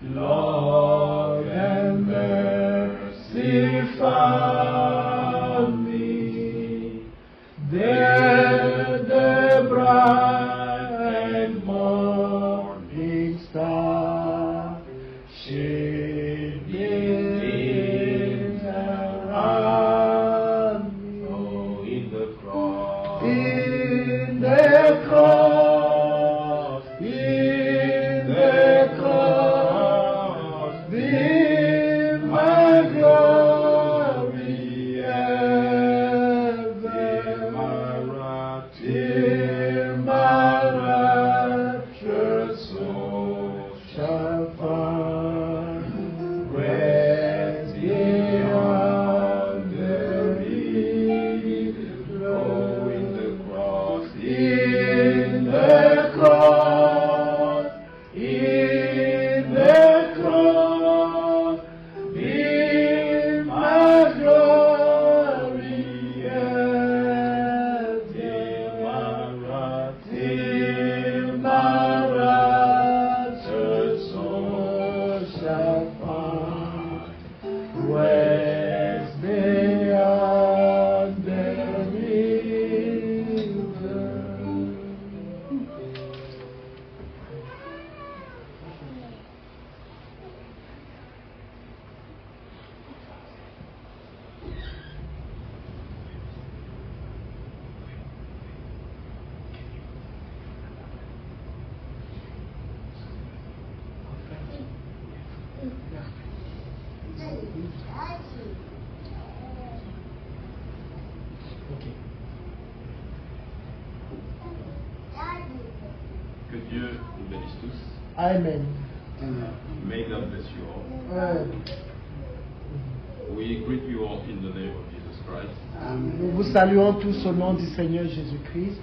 Love and mercy found me. There the bright morning star shining around me. Oh, in the cross. In the cross, in the cross, be my glory ever. Till my raptured soul shall find rest beyond the river. Oh, in the cross. In the cross, in the cross, be my glory ever. Till my raptured soul shall find rest beyond the river. Que Dieu nous bénisse tous. Amen. May God bless you all. We greet you all in the name of Jesus Christ. Nous vous saluons tous au nom du Seigneur Jésus-Christ.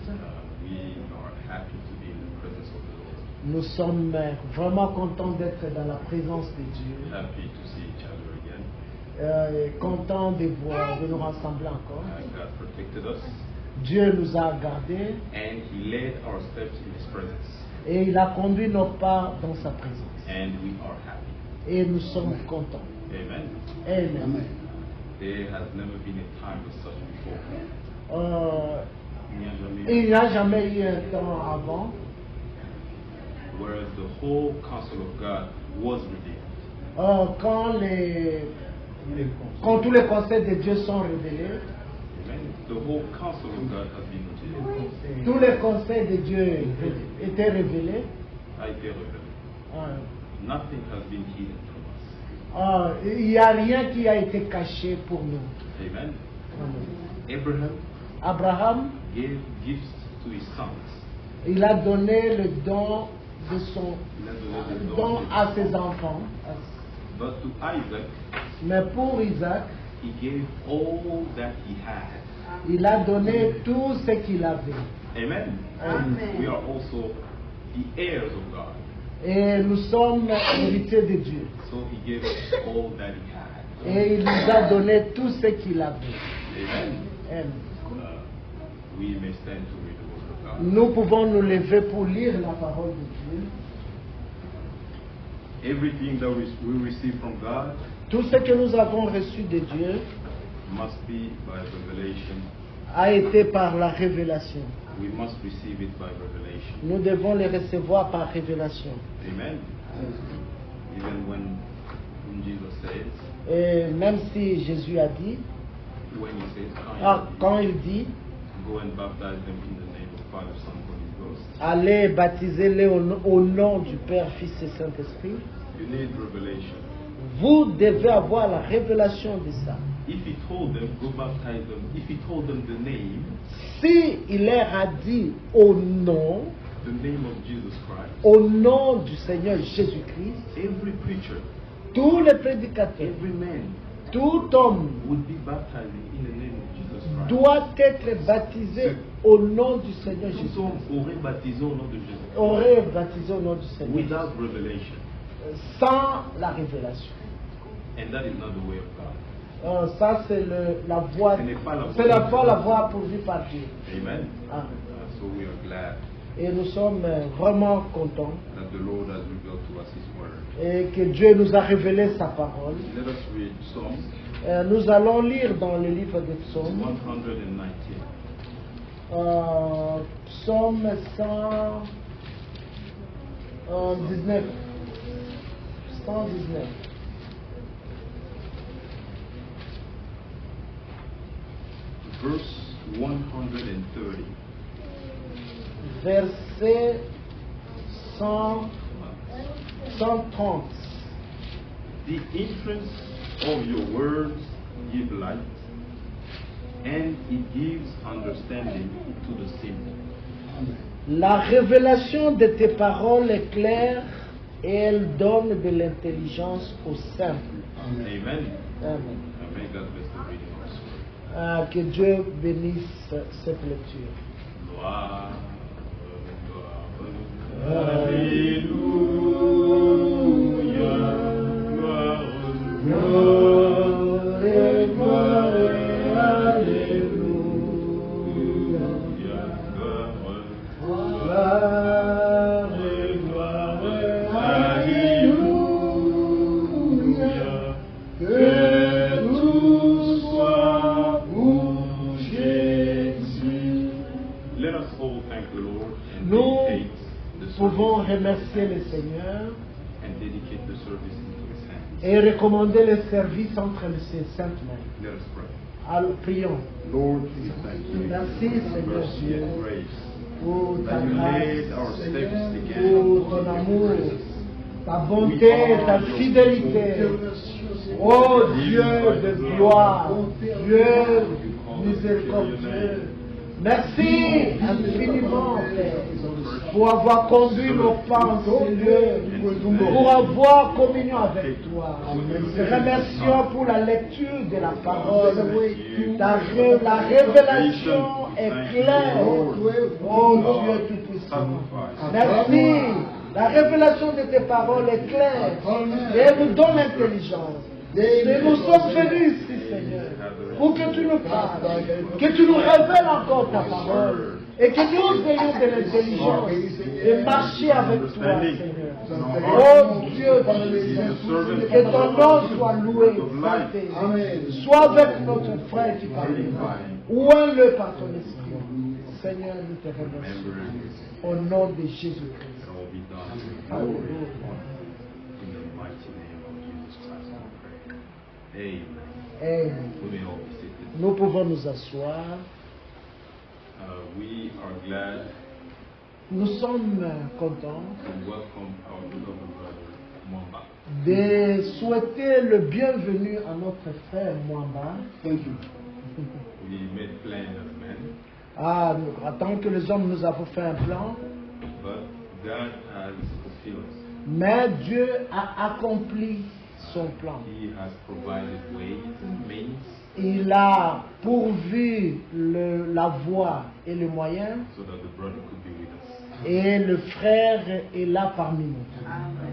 We are happy to be in the presence of the Lord. Nous sommes vraiment contents d'être dans la présence de Dieu. Happy to see each other again. Contents de nous rassembler encore. God protected us Dieu nous a gardés and He led our steps in His presence. et il a conduit nos pas dans sa présence. And we are happy. Et nous sommes contents. Amen. Amen. There has never been a time as such before. Il n'y a jamais eu un temps avant Whereas the whole counsel of God was revealed. quand tous les conseils de Dieu sont révélés. Amen. The whole counsel of God has been revealed. Tous les conseils de Dieu étaient révélés. A été révélé. Nothing has been hidden from us. Il n'y a rien qui a été caché pour nous. Amen. Amen. Abraham Abraham, gave gifts to his sons. il a donné le don de son Il a donné des dons. don à ses enfants. But to Isaac, Mais pour Isaac, he gave all that he had. il a donné tout ce qu'il avait. Amen. Amen. We are also the heirs of God. Et nous sommes héritiers de Dieu. So he gave us all that he had. Et il nous a donné tout ce qu'il avait. Amen. Amen. We may stand to read the word of God. Nous pouvons nous lever pour lire la parole de Dieu. Everything that we receive from God Tout ce que nous avons reçu de Dieu must be by revelation. a été par la révélation. We must receive it by revelation. Nous devons les recevoir par révélation. Amen. Even when Jesus says, Et même si Jésus a dit, when he says, quand il dit, go and baptize them in the name of Father, Son, Holy Ghost. allez baptisez-les au nom du Père, Fils et Saint-Esprit. You need revelation. Vous devez avoir la révélation de ça. If he told them, go baptize them. If he told them the name Si il leur a dit au nom of Jesus Christ, au nom du Seigneur Jésus-Christ, every preacher, tous les prédicateurs, every man tout homme would be baptizing in the name of Jesus Christ. doit être baptisé au nom du Seigneur Tout Jésus. homme aurait baptisé au nom de Jésus. Aurait baptisé au nom du Seigneur Without revelation. sans la révélation. And that is not the way of God. Ça c'est la voie, Ce n'est pas la voie. c'est la voie pourvue par Dieu. Amen. Amen. So we are glad Et nous sommes vraiment contents that the Lord has revealed to us His word. Et que Dieu nous a révélé sa parole. Let us read Psalms Nous allons lire dans le livre des psaumes. 119. Psaume 119. 119. Verse 130. Verset 130. The entrance of your words give light, and it gives understanding to the simple. La révélation de tes paroles est claire et elle donne de l'intelligence aux simples. Amen. Amen. And may God bless the reading of His word. Que Dieu bénisse cette lecture. Gloire, Let us all thank the Lord and Nous dedicate the pouvons service remercier le Seigneur and dedicate the service into His hands. et recommander le service entre ses saintes mains. Let us pray. Alors, prions. Lord, we thank you Merci, Seigneur mercy Dieu, and grace pour ta that you laid our grâce, steps again pour ton in your amour, presence. ta bonté, ta fidélité. Oh Dieu de gloire, Dieu miséricordieux. Merci infiniment, Père, pour avoir conduit nos pas en ce lieu, pour avoir communion avec toi. Te remercions pour la lecture de la parole. La révélation est claire. Oh Dieu Tout-Puissant. Merci. La révélation de tes paroles est claire et elle nous donne l'intelligence. Et nous sommes venus ici, Seigneur, pour que tu nous parles, que tu nous révèles encore ta parole et que nous ayons de l'intelligence et marcher avec toi, Seigneur. Oh Dieu, que ton nom soit loué, exalté. Sois avec notre frère qui parle, ouin-le par ton esprit. Seigneur, nous te remercions. Au nom de Jésus-Christ. It all be done in glory and honor. In the mighty name of Jesus Christ, we pray. Amen. Amen. We may all be seated. Nous pouvons nous asseoir. We are glad Nous sommes contents to welcome our beloved brother Mwamba. de souhaiter le bienvenu à notre frère Mwamba. We made plans as men, En tant que les hommes, nous avons fait un plan, but God has fulfilled. mais Dieu a accompli son plan. He has provided ways and means Il a pourvu la voie et le moyen, so that the brother could be with us. et le frère est là parmi nous.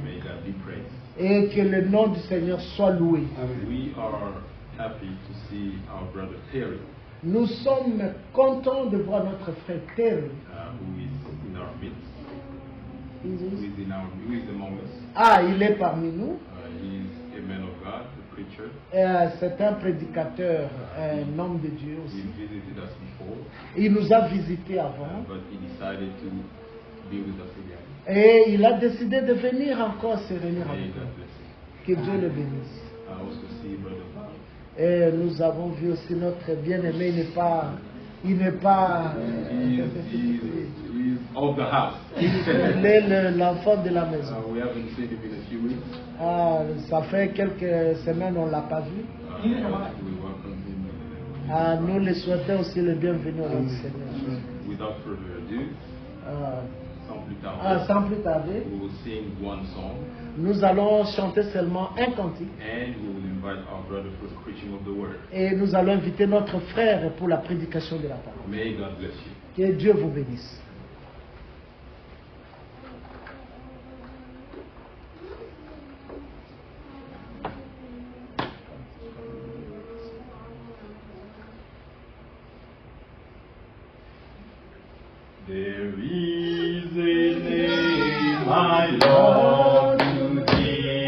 May God be praised. Et que le nom du Seigneur soit loué. We are happy to see our brother Terry, Nous sommes contents de voir notre frère Terry. who is in our midst, who is among us. Il est parmi nous. He is a man of God, a preacher. C'est un prédicateur, un homme de Dieu He aussi. visited us before, Il nous a visités avant but he decided to be with us again. et il a décidé de venir encore se réunir May avec God nous. bless him. Que Dieu le bénisse. I also see Brother Bob. Et nous avons vu aussi notre bien-aimé, il n'est pas He is of the house. il est l'enfant de la maison. We haven't seen him in a few weeks. Ça fait quelques semaines on ne l'a pas vu. We welcome him. Nous le souhaitons aussi le bienvenu au nom du Seigneur. Without further ado, sans plus tarder, Sans plus tarder, we will sing one song nous allons chanter seulement un cantique and we will invite our brother for the preaching of the word. et nous allons inviter notre frère pour la prédication de la parole. May God bless you. Que Dieu vous bénisse. There is a name I love to hear.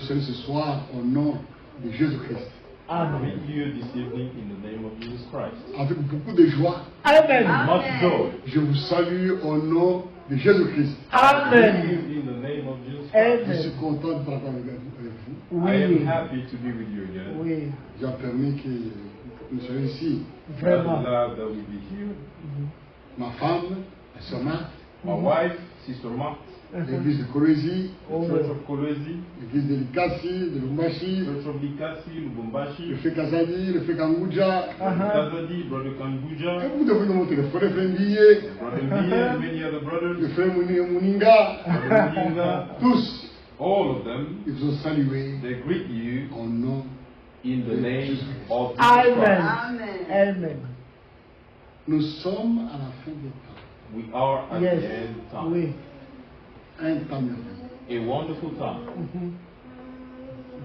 salue ce soir au nom de Jésus-Christ. Amen. Meet you this evening in the name of Jesus Christ. Avec beaucoup de joie, Amen. Much joy. je vous salue au nom de Jésus-Christ. Amen. In the name of Jesus Christ. Je suis Amen. content de parler avec vous. I am Oui. happy to be with you again. Oui. J'ai permis que nous soyons ici. I'm Vraiment. glad that we be here. Ma femme, la sœur Marthe, My wife, Sister Mark, l'église de Kolwezi, the Oh. Church of Kolwezi, l'église de Likasi, de Lumbashi, Church of Likasi, le Lubumbashi, fait Kazadi, le fait Kanguja. Kazadi, Brother Et Kanguja, vous devez nous montrer le frère Fendiye, Brother Mia, and many other le brothers, frère Muninga. Brother Mudinga, Tous, all of them, ils vous ont salué they greet you au nom. in the name of Jesus Amen. Christ. Amen. Nous sommes à la fin des temps. We are at Yes. the end time. Oui. Un temps merveilleux. A wonderful time. Mhm.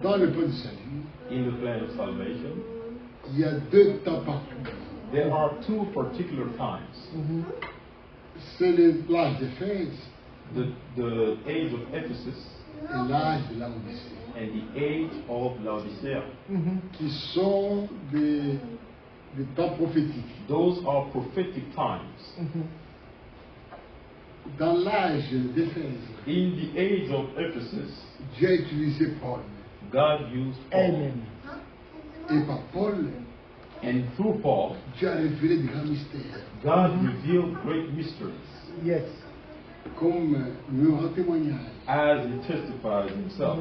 Dans le plan du salut, In the plan of salvation, il y a deux temps particuliers. there are two particular times. Mhm. C'est l'âge d'Éphèse The age of Ephesus et l'âge de la Odyssée, and the age of Laodicea. Mhm. qui sont des temps prophétiques. Those are prophetic times. Mhm. Dans l'âge d'Éphèse, In the age of Ephesus, Dieu a utilisé Paul. God used Paul. Amen. Et par Paul, And through Paul, Dieu a révélé de grands mystères. God revealed great mysteries, Yes. Comme nous rend témoignage. as he testifies himself.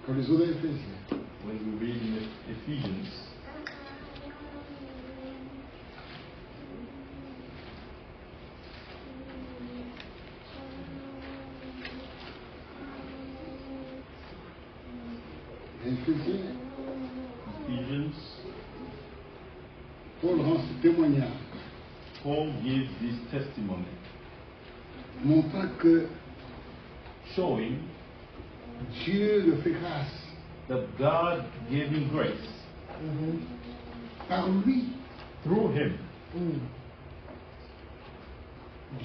Quand les autres Éphésiens, When we read in Ephesians, Éphésiens, Ephesians, Paul rend ce témoignage, Paul gives this testimony, montrant que showing Dieu le fait grâce. that God gave him grace Mhm. Par lui, through him. Mm.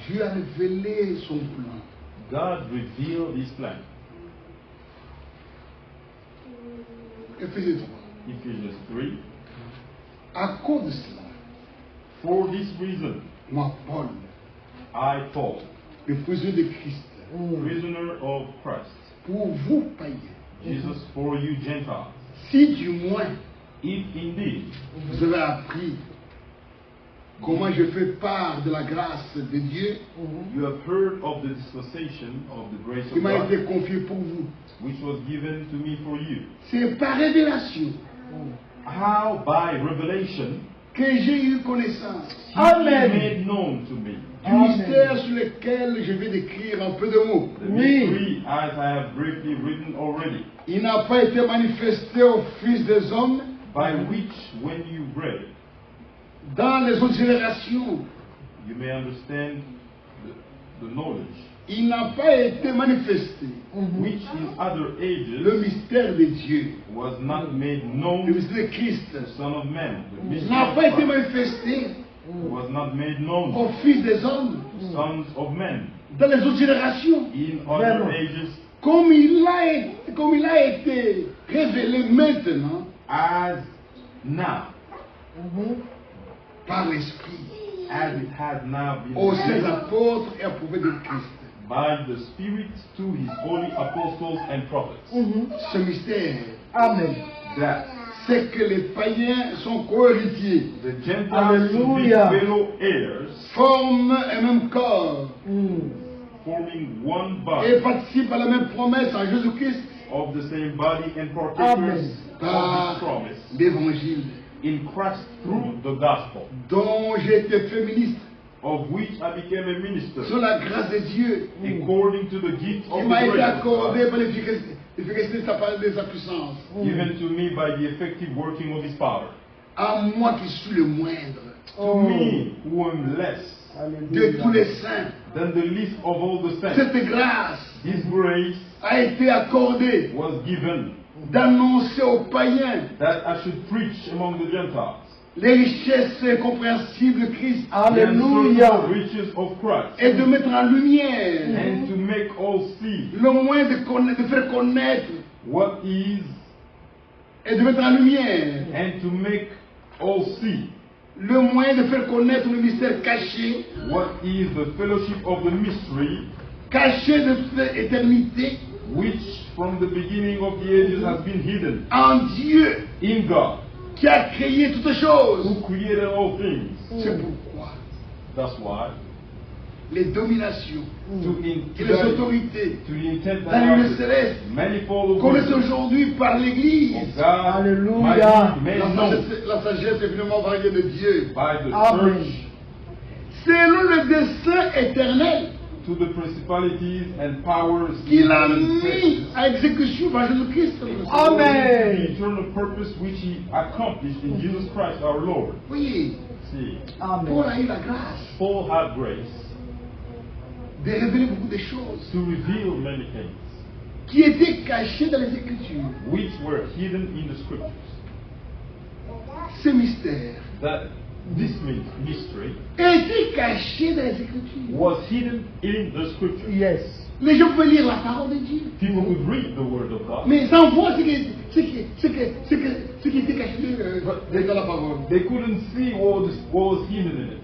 Dieu a révélé son plan. God revealed his plan. Éphésiens 3. Ephesians 3. À cause de cela, For this reason, moi, Paul, I, Paul, le prisonnier de Christ, Mm. prisoner of Christ, pour vous païens, Jesus for you Gentiles, si du moins if indeed vous avez appris comment je fais part de la grâce de Dieu Mhm. you have heard of the dispensation of the grace qui of m'a God, été confiée pour vous. which was given to me for you. C'est par révélation How by revelation que j'ai eu connaissance he Amen. made known to me du Amen. mystère sur lequel je vais décrire en peu de mots. the Oui. mystery as I have briefly written already, Il n'a pas été manifesté aux fils des hommes by which when you read, dans les autres générations. you may understand the knowledge Il n'a pas été manifesté. Mhm. which in other Le ages mystère de Dieu, was not made le known mystère de Christ, the Son of Man. The il mystery n'a of pas été Christ manifesté was not made known aux fils des hommes to sons of men dans les autres générations. in other Vraiment. ages, Comme il a été révélé maintenant as now, Mhm. par l'Esprit as it has now been aux saints revealed apôtres et prophètes de Christ. by the Spirit to his holy apostles and prophets. Mhm. Ce mystère, Amen. That c'est que les païens sont co-héritiers, the Gentiles should be Hallelujah. fellow heirs, forment un même corps Mm. forming one et body participent à la même promesse en Jésus-Christ of the same body and partakers Amen. of par this promise l'évangile in Christ through the gospel, dont j'ai été fait ministre of which I became a minister sur la grâce de Dieu according to the gift qui of m'a the été grace of accordé God, par l'efficacité de sa puissance. given to me by the effective working of his power. À moi qui suis le moindre To Oh. me, who am less de tous les Alléluia. saints, than the least of all the saints, cette grâce his grace a été accordée was given d'annoncer aux païens that I should preach among the Gentiles les richesses incompréhensibles de Christ the Alléluia. unsearchable riches of Christ, et de mettre en lumière and to make all see le moyen de faire connaître what is, et de mettre en lumière and to make all see le moyen de faire connaître le mystère caché, what is the fellowship of the mystery, caché de l'éternité which from the beginning of the ages has been hidden en Dieu in God, qui a créé toutes choses. who created all things. C'est pourquoi That's why, les dominations to et les autorités to the intent dans that les lieux are célestes manifold connaissent of aujourd'hui par l'Église. God Alléluia. might be made known La sagesse est finalement variée de Dieu. by the Amen. church Selon le dessein éternel to the principalities and powers qu'il a in mis places, à exécution par Jésus-Christ. Amen. the eternal purpose which he accomplished in Jesus Christ our Lord. Oui, See, Paul Amen. a eu la grâce Paul had grace de révéler beaucoup de choses to reveal many things qui étaient cachées dans les Écritures. which were hidden in the scriptures. Ces mystères That this mystery étaient cachés dans les Écritures. was hidden in the scriptures. Yes. Les gens pouvaient lire la parole de Dieu, People could read the word of God, mais sans voir ce qui était caché dans la parole. they couldn't see what was hidden in it.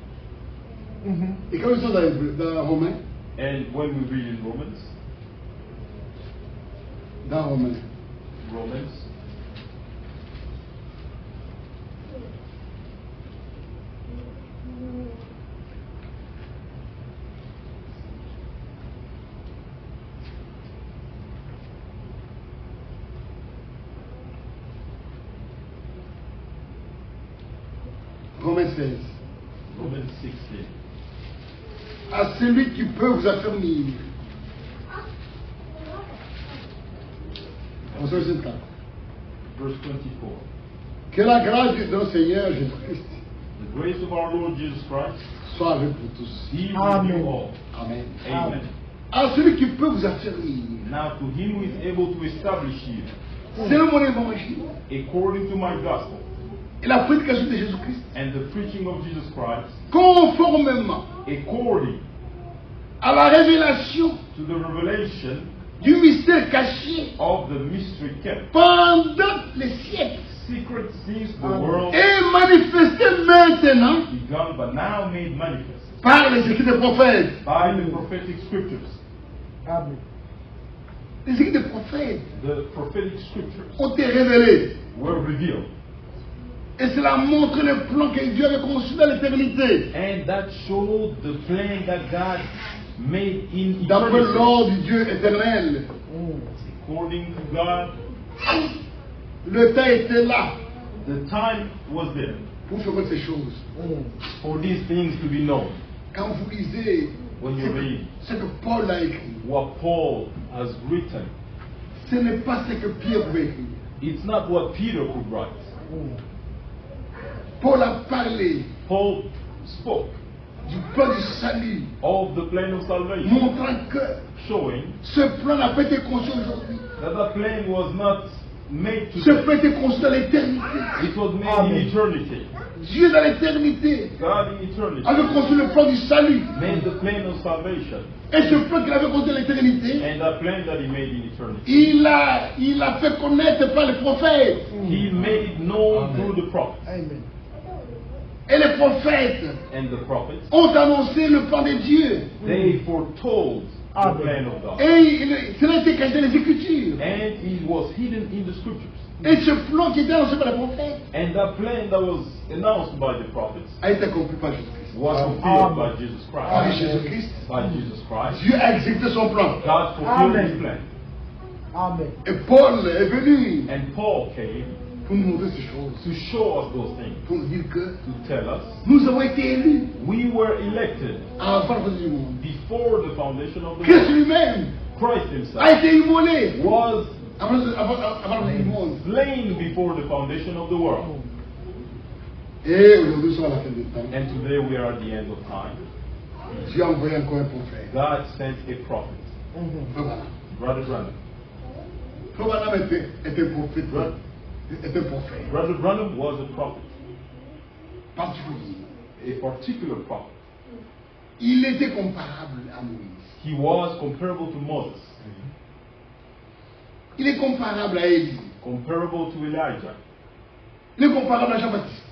Et quand nous sommes dans Romains, And when we read in Romans, Romains 16, Romans 16, à celui qui peut vous affermir. Au verset 4. verse 24. Que la grâce de notre Seigneur Jésus-Christ The grace of our Lord Jesus Christ, soit avec vous tous. He with Amen. you all. Amen. Amen. À celui qui peut vous affermir. Now to Him who is able to establish you, Selon mon évangile according to my gospel et la prédication de Jésus-Christ, and the preaching of Jesus Christ, conformément according à la révélation to the revelation du mystère caché of the mystery kept, pendant les siècles secret since the Amen. world et manifesté maintenant begun, but now made manifest par les écrits des prophètes. by the prophetic scriptures. Amen. Les écrits des prophètes The prophetic scriptures ont été révélés. were revealed, Et cela montre le plan que Dieu avait conçu dans l'éternité. and that showed the plan that God made in D'après eternity. l'ordre du Dieu éternel. According to God, Le temps était là the time was there pour faire ces choses. for these things to be known. Quand vous lisez When you read ce que Paul a écrit, what Paul has written, ce n'est pas ce que Pierre pouvait écrire. it's not what Peter could write. Paul a parlé Paul spoke du plan du salut, of the plan of salvation, montrant que showing ce plan n'a pas été conçu aujourd'hui. that the plan was not made Ce today. plan a été conçu dans l'éternité. It was made Amen. in eternity. Dieu dans l'éternité God in eternity avait conçu le plan du salut. made the plan of salvation, Et ce plan qu'il avait conçu dans l'éternité, and the plan that He made in eternity, il a fait connaître par les prophètes. He made it known Amen. through the prophets. Amen. Et les prophètes And the prophets, ont annoncé le plan de Dieu. they foretold the Amen. plan of God. Et cela a été caché dans les Écritures. And it was hidden in the scriptures. Et ce plan qui était annoncé par les prophètes And that plan that was announced by the prophets a été accompli par Jésus-Christ. was Amen. fulfilled by Jesus Par Christ. Jésus-Christ, By Jesus Christ. Dieu a exécuté son plan. God fulfilled Amen. His plan. Amen. Et Paul est venu And Paul came pour nous montrer ces choses. to show us those things, Pour nous dire que to tell us nous avons été élus we were elected avant la fondation du monde. before the foundation of the Christ world. lui-même Christ a Himself été immolé was avant la fondation du monde. slain before the foundation of the world. Et aujourd'hui, nous sommes à la fin du temps. And today we are at the end of time. Dieu a envoyé encore un prophète. God sent a prophet, Voilà. Brother Branham. Frère Branham était un prophète. Était un prophète. Brother Branham was a prophet. particulier. a particular prophet. Il était comparable à Moïse. He was comparable to Moses, Il est comparable à Élie. comparable to Elijah, Il est comparable à Jean-Baptiste.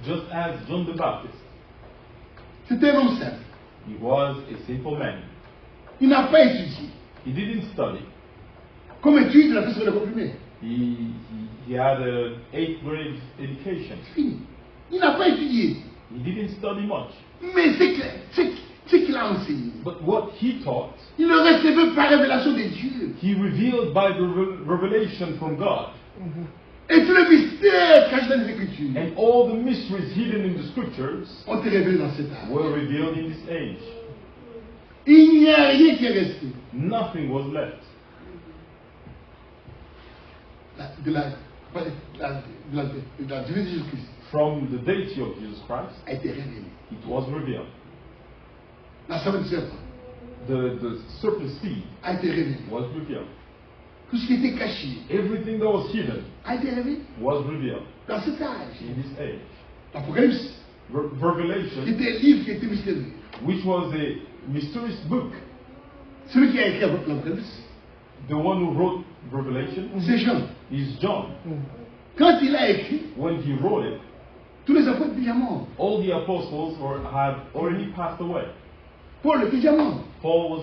just as John the Baptist. C'était un homme simple. He was a simple man. Il n'a pas étudié. He didn't study. Comme étude, il a fait sur le comprimé. He had an 8th grade education. C'est fini. Il n'a pas étudié. He didn't study much. Mais ce qu'il a enseigné, But what he taught, il le recevait par révélation de Dieu. he revealed by the revelation from God. Et tous les mystères cachés dans les Écritures And all the mysteries hidden in the scriptures ont été révélés dans cet âge. were revealed in this age. Il n'y a rien qui est resté Nothing was left. de la divinité de Jésus-Christ. From the deity of Jesus Christ, A été révélé. it was revealed. La semence du serpent The serpent seed a été révélée. was revealed. Tout ce qui était caché Everything that was hidden a été révélé was revealed dans cet âge. in this age. L'Apocalypse, Revelation, qui était un livre qui était mystérieux. which was a mysterious book, Celui qui a écrit l'Apocalypse, the one who wrote Revelation c'est Jean. is John. Quand il a écrit, When he wrote it, tous les apôtres étaient déjà morts. all the apostles had already passed away. Paul était déjà mort. Paul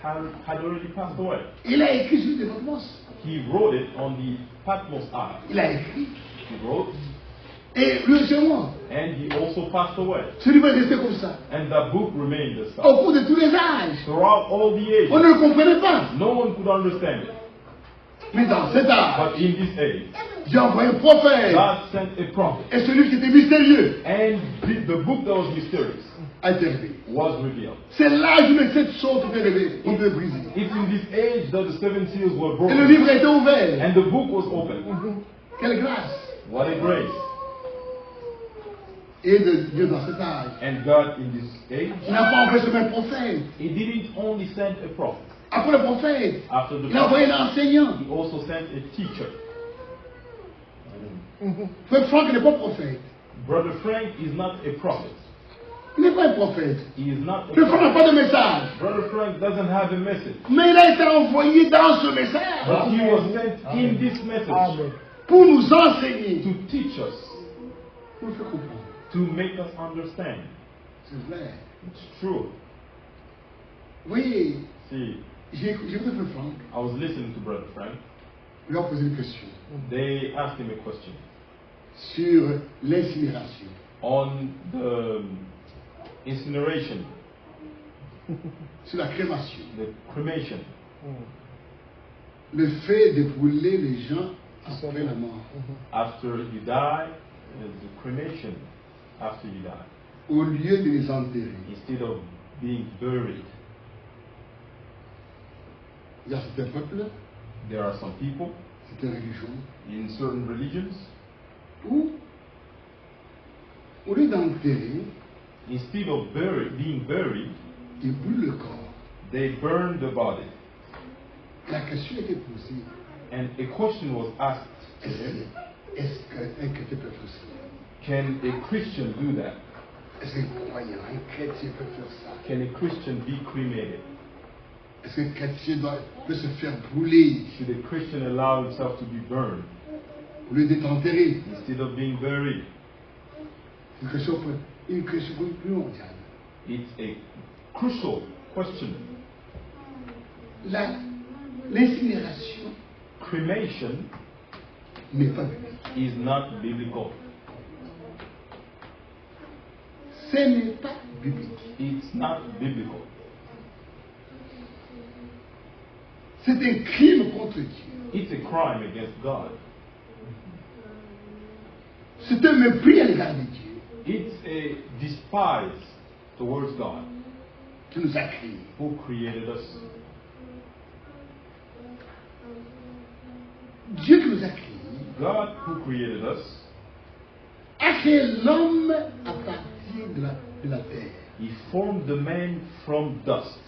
had already passed away. Il a écrit sur des Patmos. He wrote it on the Patmos Island. Il a écrit. He wrote, Et lui aussi est mort. and he also passed away. Ce livre est resté comme ça. And that book remained the same. Au cours de tous les âges. Throughout all the On ages, ne le comprenait pas. no one could understand it. Mais dans cet âge, But in this age, j'ai envoyé un prophète. God sent a prophet. Et celui qui était mystérieux And the book that was mysterious a été révélé. was revealed. C'est l'âge où les 7 choses ont été révélées, ont été brisées. It's in this age that the 7 seals were Et le broken. livre a été ouvert. And the book was opened. Quelle grâce. What a grace. Et de Dieu dans cet âge. And God in this age, Il n'a pas envoyé seulement un prophète. He didn't only send a prophet. Après le prophète, After the il a envoyé prophet, un enseignant. He also sent a teacher. Frère Franck n'est pas prophète. Brother Frank is not a prophet. Il n'est pas un prophète. He is not a Frère Franck n'a prophet. pas de message. Brother Frank doesn't have a message. Mais il a été envoyé dans ce message But he was sent in this message pour nous enseigner. to teach us, Pour nous faire comprendre. to make us understand. C'est vrai. It's true. Oui, See, j'ai écouté Frère Franck. I was listening to Brother Frank. Il a posé une question They asked him a question sur l'incinération. on the incineration, Sur la crémation. the cremation, Le fait de brûler les gens après la mort. after you die, the cremation after you die, Au lieu de les enterrer. instead of being buried. Il y a certains peuples, There are some people certaines religions, in certain religions, où, au lieu d'enterrer, instead of being buried, ils brûlent le corps. they burn the body. La question a été posée. And a question was asked to Est-ce him, qu'un chrétien peut faire ça? can a Christian do that? Est-ce qu'un croyant, un chrétien peut faire ça? Can a Christian be cremated? Est-ce qu'un chrétien peut se faire brûler Should a Christian allow himself to be burned au lieu d'être enterré? instead of being buried? C'est une question plus mondiale. It's a crucial question. L'incinération Cremation n'est pas biblique. is not biblical. Ce n'est pas biblique. It's not biblical. C'est un crime contre Dieu. It's a crime against God. C'est un mépris à l'égard de Dieu It's a despise towards God qui nous a créés. who created us. Dieu qui nous a créés God who created us, a créé l'homme à partir de la terre, He formed the man from dust.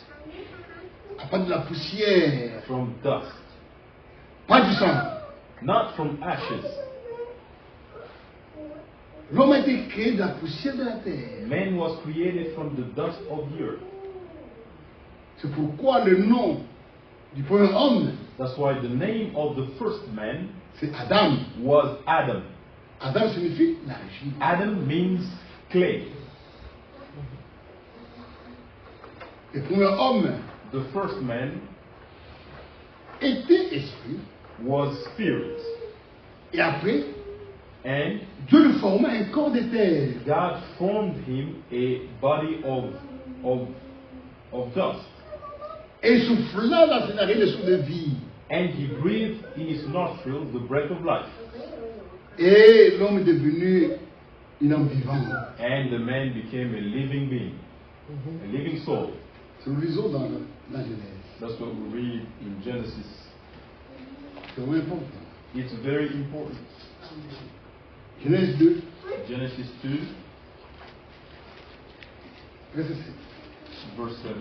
à partir de la poussière, From dust. pas du sang. Not from ashes. L'homme a été créé de la poussière de la terre. Man was created from the dust of the earth. C'est pourquoi le nom du premier homme, That's why the name of the first man c'est Adam. was Adam. Adam signifie l'argile. Adam means clay. Le premier homme The first man était esprit. was spirit. Et après, And Dieu lui forma un corps de terre. God formed him a body of dust. Et il souffla dans ses narines le souffle de vie. And he breathed in his nostrils the breath of life. Et l'homme est devenu un homme vivant. And the man became a living being, a living soul. C'est nous lisons dans la Genèse. That's what we read in Genesis. C'est vraiment important. It's very important. Genèse 2, Genesis 2, verset 7. verse 7.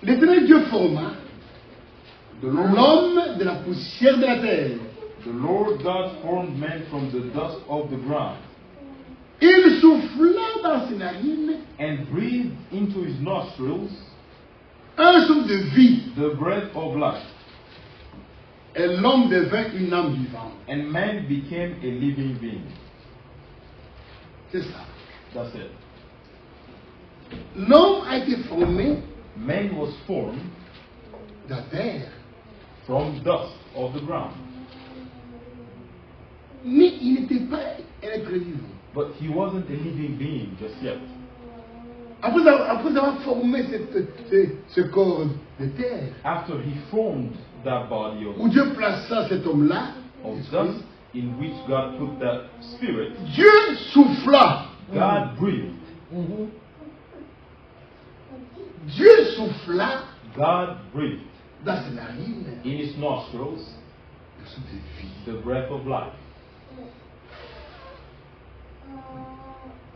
L'Éternel Dieu forma l'homme de la poussière de la terre. The Lord God formed man from the dust of the ground Il souffla dans ses narines and breathed into his nostrils un souffle de vie. the breath of life. Et l'homme devint une âme vivante. And man became a living being. C'est ça. That's it. L'homme a été formé Man was formed de la terre. from dust of the ground. Mais il n'était pas un être vivant. But he wasn't a living being just yet. Après avoir formé ce corps de terre, After he formed that body où Dieu plaça cet homme-là, of dust in which God put that spirit, Dieu souffla. God breathed. Dieu souffla God breathed dans ses narines in his nostrils le souffle de vie. the breath of life.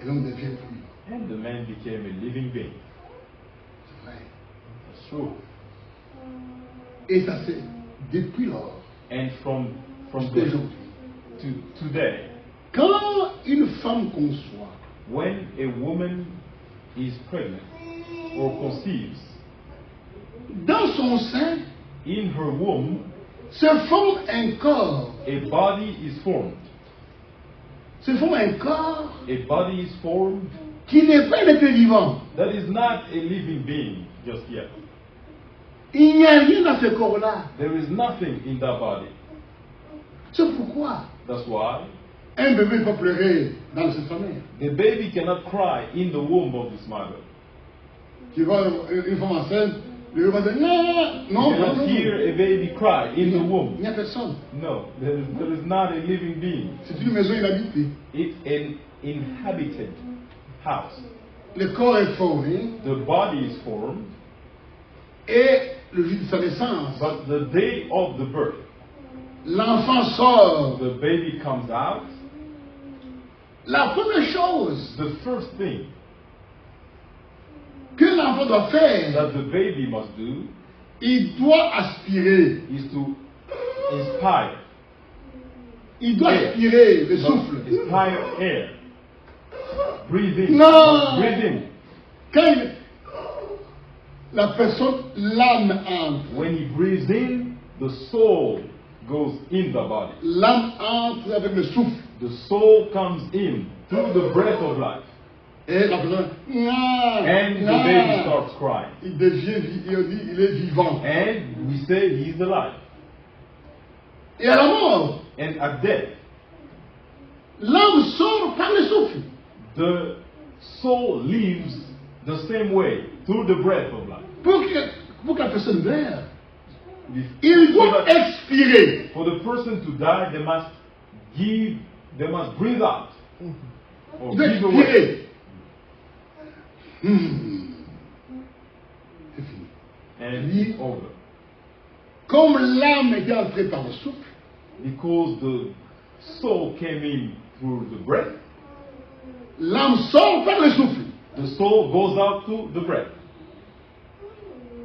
Et l'homme devient vivant. And the man became a living being. C'est vrai. That's true. Et ça c'est depuis lors, And from jusqu'à the, aujourd'hui. to today, Quand une femme conçoit, when a woman is pregnant or conceives, dans son sein in her womb, se forme un corps. a body is formed. Se forme un corps A body is formed qui n'est pas un être vivant. that is not a living being just yet. Il n'y a rien dans ce corps-là. There is nothing in that body. C'est pourquoi That's why un bébé ne peut pleurer dans cette famille. the baby cannot cry in the womb of its mother. Tu vois une femme enceinte, le bébé va dire non, You non, cannot non, hear non. a baby cry in the Il womb. n'y a personne. No, there is not a living being. C'est une maison inhabitée. It's an inhabited house. Le corps est formé The body is formed, et le jour de sa naissance, but the day of the birth, l'enfant sort. the baby comes out. La première chose The first thing que l'enfant doit faire, that the baby must do il doit aspirer. is to inspire. Il doit Air. aspirer le Must souffle. inspire air. Breathe in. No. Must breathe in. Quand la personne, l'âme entre. When he breathes in, the soul goes in the body. L'âme entre avec le souffle. The soul comes in through the breath of life. Et la personne, And the baby starts crying. il devient, il est vivant. And we say he's alive. Et à la mort, And at death, l'âme sort par le souffle. the soul lives the same way through the breath of life. Pour que la personne meure, If- il so doit that expirer. for the person to die, they must breathe out or Il doit give away. expirer. C'est fini. And Oui. it's over. Comme l'âme était entrée par le souffle, Because the soul came in through the breath, l'âme sort par le souffle. the soul goes out through the breath.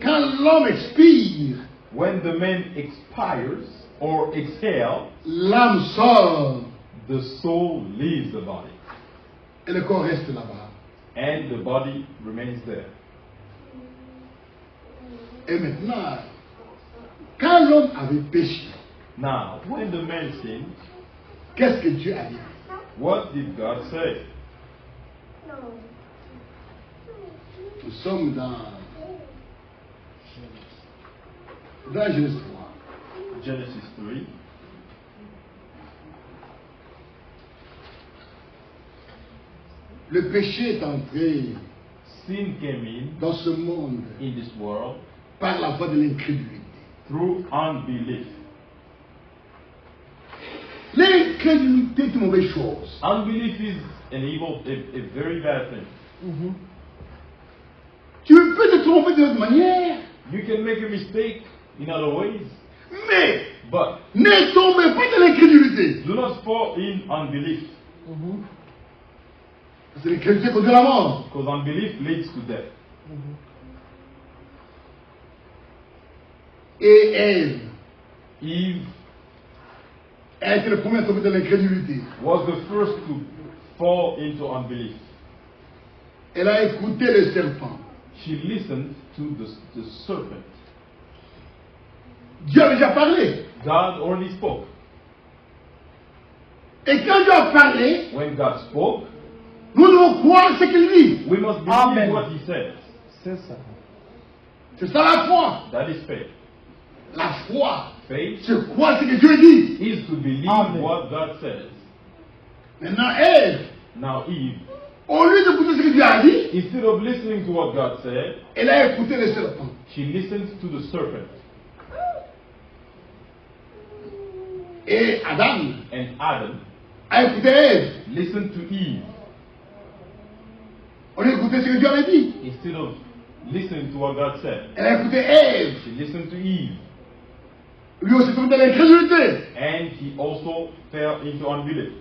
Quand l'homme expire, When the man expires or exhales, l'âme sort the soul leaves the body, et le corps reste là-bas. and the body remains there. Et maintenant, quand l'homme avait péché, Now, when the man sinned, qu'est-ce que Dieu a dit? what did God say? Nous sommes dans Genèse 3. Genesis 3. Le péché est entré Sin came in dans ce monde this world par la voie de l'incrédulité. through unbelief. L'incrédulité est une mauvaise chose. Unbelief is an evil, a very bad thing. Tu peux te tromper de notre manière, You can make a mistake in other ways, mais but ne tombez pas dans l'incrédulité. do not fall in unbelief, Parce que l'incrédulité conduit à la mort. because unbelief leads to death. Et Ève Eve a été le premier à tomber dans l'incrédulité. was the first to fall into unbelief. Elle a écouté le serpent. She listened to the serpent. Dieu a déjà parlé. God already spoke. Et quand Dieu a parlé, When God spoke, nous devons croire ce qu'il dit. we must believe Amen. what He says. C'est ça. C'est ça la foi. That is faith. La foi, Faith c'est croire ce que Dieu dit. is to believe Amen. what God says. Maintenant, Ève, Now Eve, au lieu d'écouter ce que Dieu a dit, instead of listening to what God said, elle a écouté le serpent. she listened to the serpent. Et Adam And Adam a écouté Ève. listened to Eve Au lieu d'écouter ce que Dieu avait dit, instead of listening to what God said. elle a écouté Ève. She listened to Eve, Lui aussi tombé dans l'incrédulité. and he also fell into unbelief.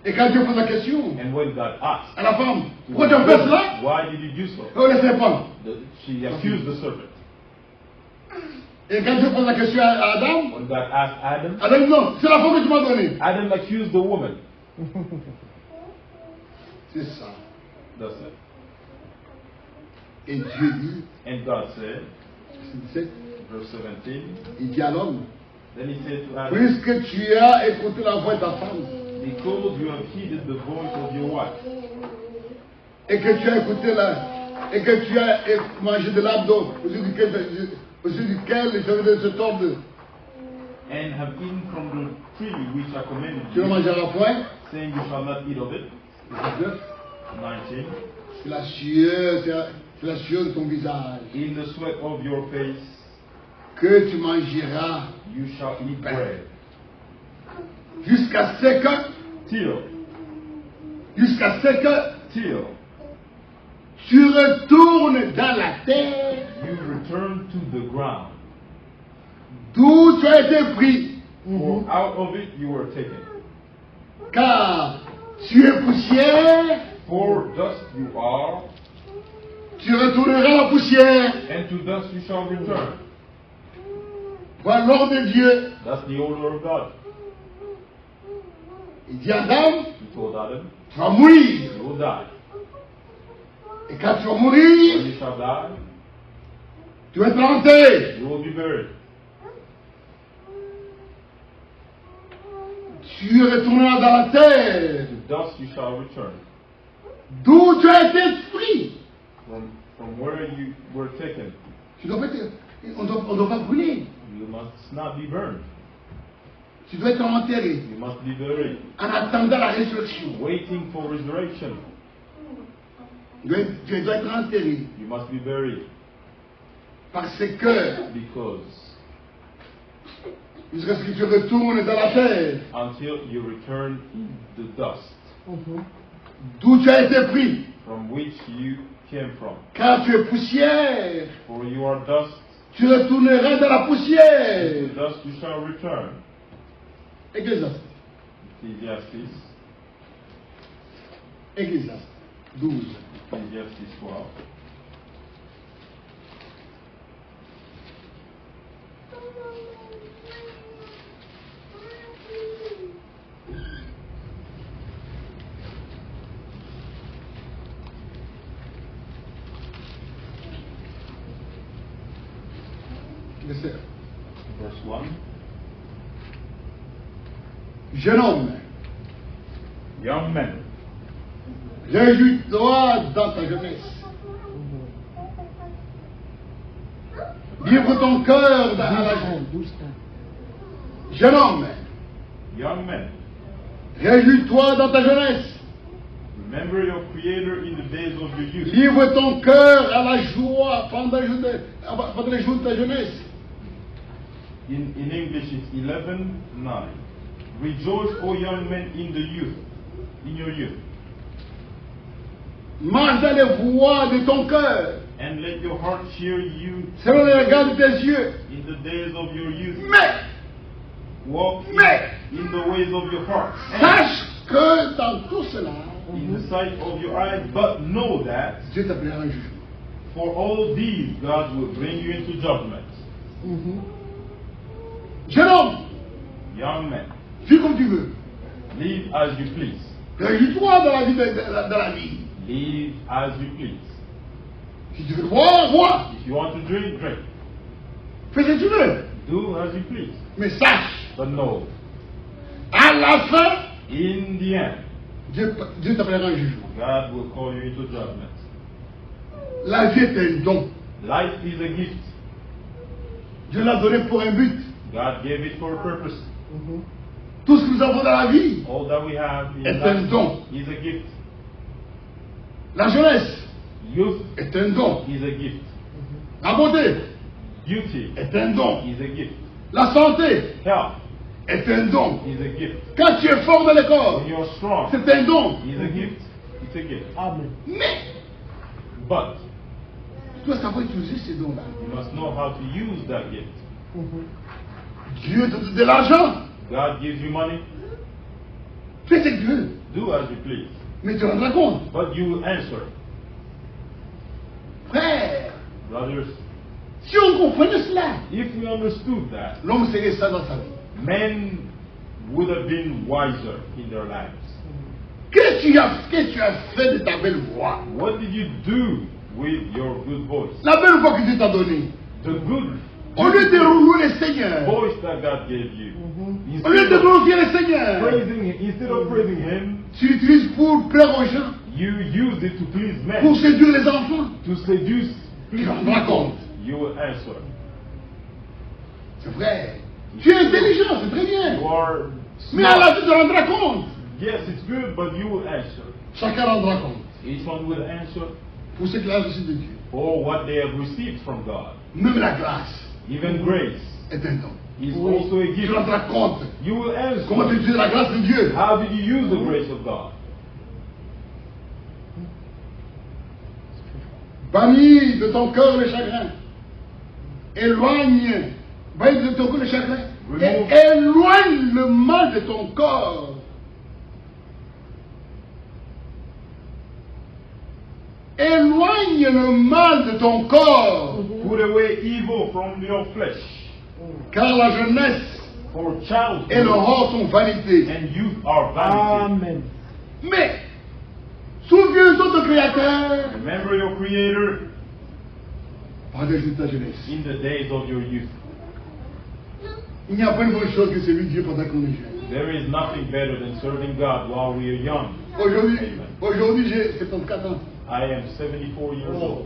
Et quand Dieu pose la question And when God asked, à la femme, pourquoi tu as fait cela? why did you do so? Oh, le serpent. She accused the serpent. Et quand Dieu pose la question à Adam, When God asked Adam, Adam dit non, c'est la femme que tu m'as donnée. Adam accused the woman. C'est ça. That's it. Et Dieu dit, And God said, verset 17, verse 17, il dit à l'homme, then he said to Adam, puisque tu as écouté la voix de ta femme, because you have heeded the voice of your wife, et que tu as écouté et que tu as mangé de l'arbre au-dessus duquel je vais se tordre, and have eaten from the tree which I commanded tu ne you, mangeras point. saying you shall not eat of it. Verset 19, C'est la sueur, c'est la sueur de ton visage in the sweat of your face que tu mangeras you shall eat bread, jusqu'à ce que till tu retournes dans la terre you return to the ground. d'où tu as été pris, For out of it you were taken. car tu es poussière, For dust you are, tu retourneras à la poussière. and to dust you shall return. Voilà l'ordre de Dieu. That's the order of God. Il dit à Adam, He told Adam, tu vas mourir. you will die. Et quand tu vas When mourir, you shall die, tu vas être enterré. you will be buried. Tu retourneras dans la terre To dust you shall return. d'où tu as été pris. From where you were taken, Tu dois être, on doit pas brûler. you must not be burned. Tu dois être enterré You must be buried, en attendant la résurrection. waiting for resurrection. Tu dois être enterré You must be buried, parce que because jusqu'à ce que tu retournes dans la terre until you return in the dust d'où tu as été pris. from which you came from. Car tu es poussière, For you are dust, tu retourneras dans la to poussière. dust you shall return. Ecclésiaste. Ecclesiastes, Ecclésiaste 12. Ecclesiastes 12. Verset Verse 1. 1. Jeune homme, Young men, réjouis-toi dans ta jeunesse. Livre ton cœur à la jeunesse. Jeune homme, young men, réjouis-toi dans ta jeunesse. remember your Creator in the days of your youth. Livre ton cœur à la joie pendant les jours de ta jeunesse. In English, it's 11:9. Rejoice, O young men, in your youth, Marche dans les voies de ton cœur, and let your heart cheer you selon les regards de tes yeux. in the days of your youth. Mais, Walk mais, in the ways of your heart, and sache que dans tout cela, in the sight of your eyes, but know that Dieu t'appellera un jugement. for all these God will bring you into judgment. Jeune homme, Young men, vis comme tu veux. live as you please. Réjouis-toi dans la vie. Dans la vie. Live as you please. Si tu veux boire, bois. If you want to drink, drink. Fais ce que tu veux. Do as you please. Mais sache, But know, à la fin, in the end, Dieu t'appellera un jugement. God will call you into judgment. La vie est un don. Life is a gift. Dieu l'a donné pour un but. God gave it for a purpose. Tout ce que nous avons dans la vie All that we have in est un life don. is a gift. La jeunesse Youth est un don. is a gift. La beauté Beauty est un don. is a gift. La santé Health est un don. is a gift. Quand tu es fort dans le corps, When you're strong, c'est un don. is a gift. It's a gift. Amen. Mais But tu dois savoir utiliser ces dons-là. you must know how to use that gift. Dieu te donne de l'argent. God gives you money, Fais ce que tu veux. do as you please. Mais tu rendras compte. But you will answer. Frère, Brothers, si on comprenait cela, if we understood that, l'homme serait ça dans sa vie. men would have been wiser in their lives. Qu'est-ce que tu as fait de ta belle voix? What did you do with your good voice? La belle voix que Dieu t'a donnée. The good Au lieu de louer le Seigneur, voice that God gave you. au lieu Instead de of glorifier le Seigneur, praising Him, tu l'utilises pour plaire aux gens, you use it to please pour men, séduire les enfants. to seduce Tu rendras compte. you will answer. C'est vrai. Tu es intelligent, c'est très bien. You are Mais à la smart. fin, tu rendras compte. Yes, it's good, but you will answer. Chacun rendra compte. Each one will answer Pour ce qu'il a reçu de Dieu. for what they have received from God. Même la grâce Even grace est un don. is also a Tu gift. rendras compte. You will Comment tu answer. utilises la grâce de Dieu? How did you use the grace of God? Bannis de ton cœur le chagrin. Éloigne. Bannis de ton cœur le chagrin. Et éloigne le mal de ton corps. Éloigne le mal de ton corps. Put away evil from your flesh. Car la jeunesse For et childhood l'aurore sont vanité. and youth are vanity. Amen. Mais, souviens-toi de ton Créateur Remember your Creator pendant les jours de ta jeunesse. in the days of your youth. Il n'y a pas une bonne chose que servir Dieu pendant qu'on est jeune. There is nothing better than serving God while we are young. Aujourd'hui j'ai 74 ans. I am 74 years old.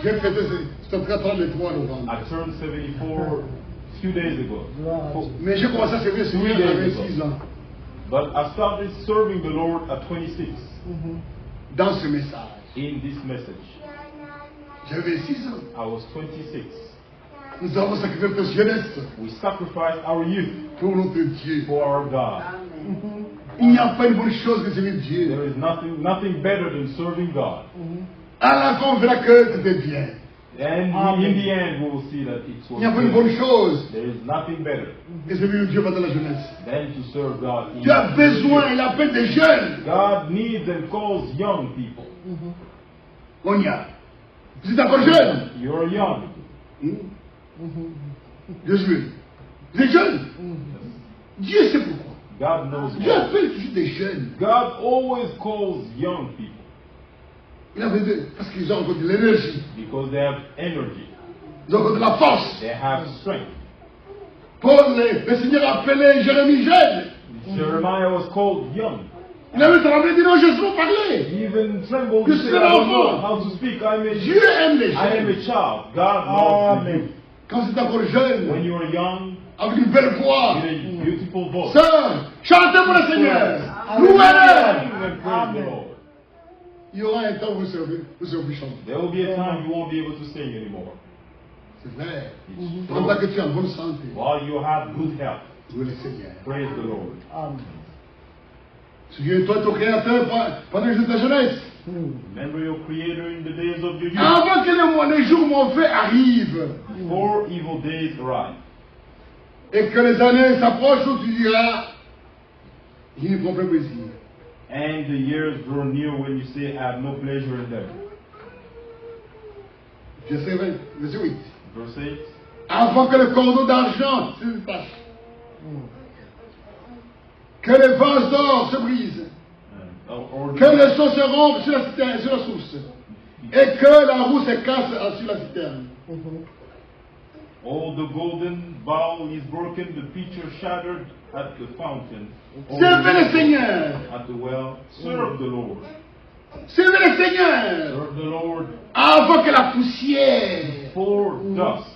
J'ai fêté 74 ans le 3 novembre. I turned 74 a few days ago. Mais j'ai commencé à servir le Seigneur à 26 ans. But I started serving the Lord at 26 Dans ce message, in this message. j'avais 6 ans. I was 26. Nous avons sacrifié notre jeunesse We sacrificed our youth pour notre Dieu. for our God. Il n'y a pas une bonne chose que servir Dieu. There is nothing better than serving God. À la fin, on verra que c'était bien. And in the end, we will see that it's Il n'y a pas une bonne chose There is nothing better que servir Dieu pendant la jeunesse. than to serve God. in Tu as besoin, il appelle des jeunes. God needs and calls young people. On y a. Vous êtes encore jeune. You're young. Je suis. Vous êtes jeune. Dieu sait pourquoi. God knows Dieu why. appelle toujours des jeunes. God always calls young people Il a besoin parce qu'ils ont encore de l'énergie. because they have energy. Ils ont de la force. They have strength. Paul, le Seigneur appelait Jérémie jeune. Jeremiah was called young. Il avait tremblé, il dit non, je sais pas parler. He even trembled Je to suis say, I don't know l'enfant. how to speak. Dieu aime les I am jeunes. a child. God loves Amen. you. Quand c'est encore When jeune, you are young, avec une belle voix. with a beautiful voice. Sœur, chantez pour le Seigneur. Amen. Louez-le. Sing and praise the Lord. Il y aura un temps où vous serez plus chanter. There will be a time you won't be able to sing anymore. C'est vrai. It's Pendant que true. tu es en bonne santé, While you have good health, louez le Seigneur. praise the Lord. Amen. Souviens-toi de ton Créateur pendant les jours de ta jeunesse. Remember your Creator in the days of your youth. Avant que les jours mauvais arrivent Before evil days arrive. et que les années s'approchent où tu diras, je n'y prends pas plaisir. And the years draw near when you say, I have no pleasure in them. Verset 8. Verse 8. Avant que le cordeau d'argent se détache, que les vases d'or se brisent, Or que les seaux se rompent sur la citerne, sur la source, et que la roue se casse sur la citerne. all the golden bowl is broken, the pitcher shattered at the fountain. All Servez le the Seigneur. at the well. Serve the Lord. Servez le Seigneur. Serve the Lord. Avant que la poussière For dust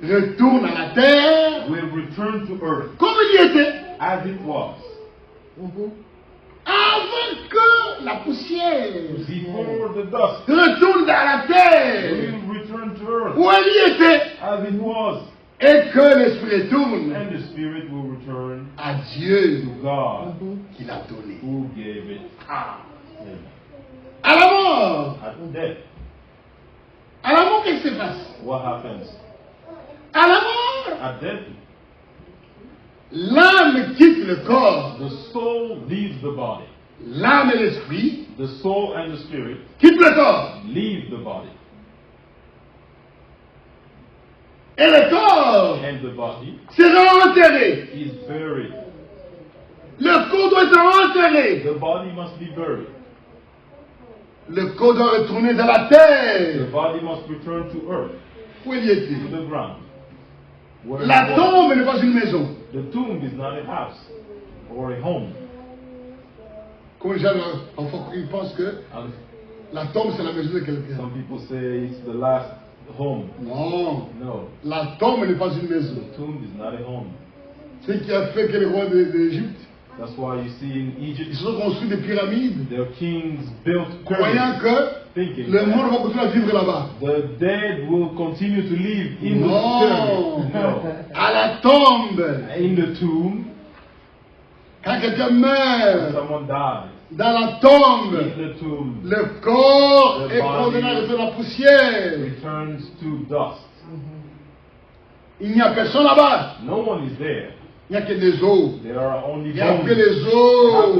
retourne à la terre, will return to earth comme il y était. as it was. Avant que la poussière Before the dust retourne dans la terre, will return to earth où elle y était, as it was. et que l'Esprit retourne And the Spirit will return à Dieu to God qui l'a donné. who gave it. Amen. À la mort, At death, qu'est-ce qui se passe? what happens? À la mort, At death, l'âme quitte le corps, the soul leaves the body. l'âme et l'esprit The soul and the spirit quittent le corps. leave the body. Et le corps And the body sera enterré. is buried. Le corps doit être enterré. The body must be buried. Le corps doit retourner dans la The terre. body must return to earth, Où il était? to the ground. Where La it was. tombe n'est pas une maison. The tomb is not a house or a home. Comme les gens, parfois, ils pensent que And la tombe, c'est la maison de quelqu'un. some people say it's the last home. Non. No, La tombe n'est pas une maison. the tomb is not a home. Ce qui a fait que les rois d'Égypte, That's why you see in ils Egypt, se sont construits des pyramides, their kings built croyant pyramids, que thinking le monde va continuer à vivre là-bas. the dead will continue to live in the Non. pyramid. No. À la tombe, In the tomb, quand quelqu'un when meurt, someone dies, dans la tombe, in the tomb le corps The est body condamné à rester dans la poussière. returns to dust. Il n'y a personne là-bas. No one is there. Il n'y a que des os. There are only Et après bones. les After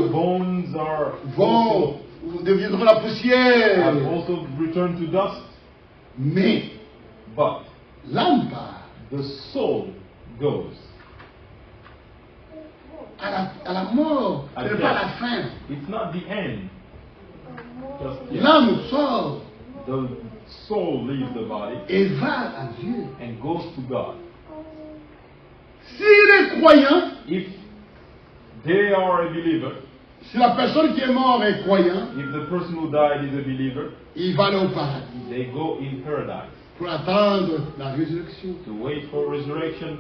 os bones are vont, deviendront la poussière. have also returned to dust, Mais but l'âme part. the soul goes. À la mort, À ce n'est death. pas la fin. It's not the end. Just yet. L'âme sort The soul leaves the body et va à Dieu. and goes to God. S'il est croyant, If they are a believer, si la personne qui est morte est croyant, if the person who died is a believer, il va aller au paradis they go in paradise pour attendre la résurrection. to wait for resurrection.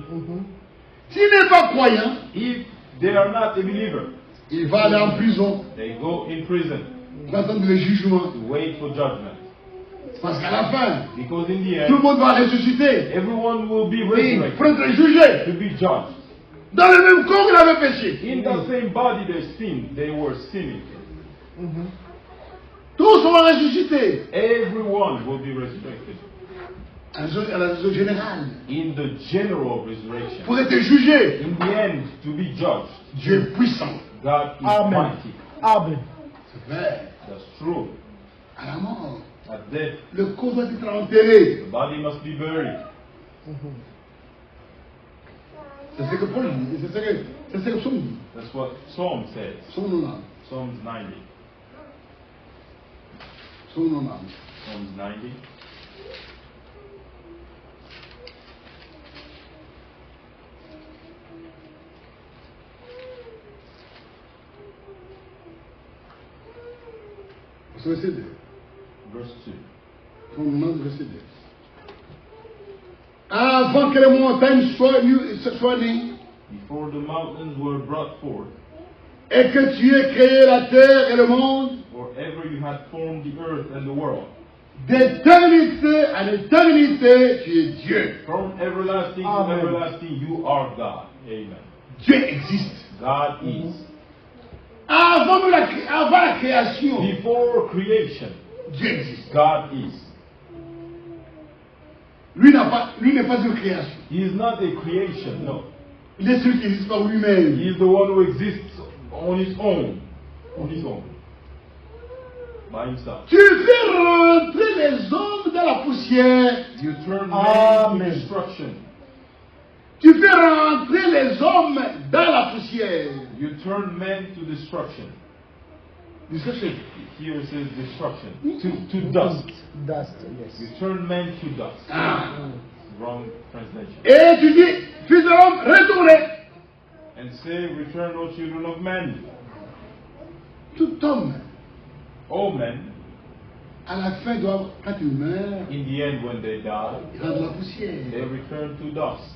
S'il n'est pas croyant, If they are not a believer, il va aller en prison they go in prison pour attendre le jugement. to wait for judgment. Parce qu'à la fin, Because in the tout le end, monde va ressusciter everyone will be pour resurrected être jugé to be judged. dans le même corps qu'il avait péché. In the same body they sinned, they were sinning. Tous vont ressusciter Everyone will be resurrected à la résurrection générale in the general resurrection. pour être jugé. In the end, to be judged. Dieu est puissant. God is Amen. mighty. Amen. C'est vrai. That's true. À la mort, At death, le corps doit être enterré. the body must be buried. C'est ce que Paul dit. C'est ce que Psaume dit. That's what Psalm says. Psaume 90. Psalms 90. Psaume 90. Psalms 90. Verset 2. Verse 2. Fondement du verset 2. Avant que les montagnes soient nées, Before the mountains were brought forth, et que tu aies créé la terre et le monde, or ever you had formed the earth and the world, d'éternité en éternité, tu es Dieu. from everlasting Amen. to everlasting, you are God. Amen. Dieu existe. God is. Avant la création, Before creation, Dieu existe. God is. Lui n'est pas une création. He is not a creation, no. Il est celui qui existe par lui-même. He is the one who exists on his own. On his own. By himself. Tu fais rentrer les hommes dans la poussière. You turn man Amen. to destruction. Tu fais rentrer les hommes dans la poussière. You turn men to destruction. Destruction. Here it says destruction. To dust. Dust, You yes. turn men to dust. Ah. Wrong translation. Et tu dis, fils de l'homme, retournez. And say, return, O children of men. Tout homme, O men, à la fin, quand il meurt, in the end when they die, il rentre dans la they poussière. return to dust.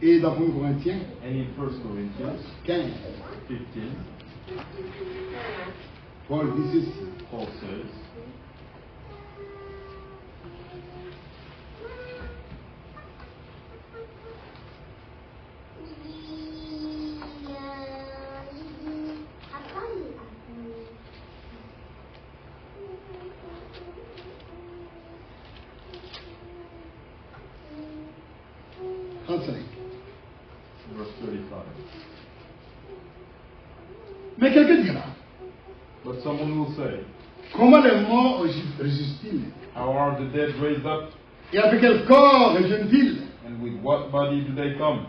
Et dans 1 Corinthiens And in 1 Corinthians 15, 15, Paul dit ceci. Paul says, verse 35. Mais quelqu'un dira, But someone will say, comment les morts résistent-ils? how are the dead raised up? Et avec quel corps reviennent-ils? And with what body do they come?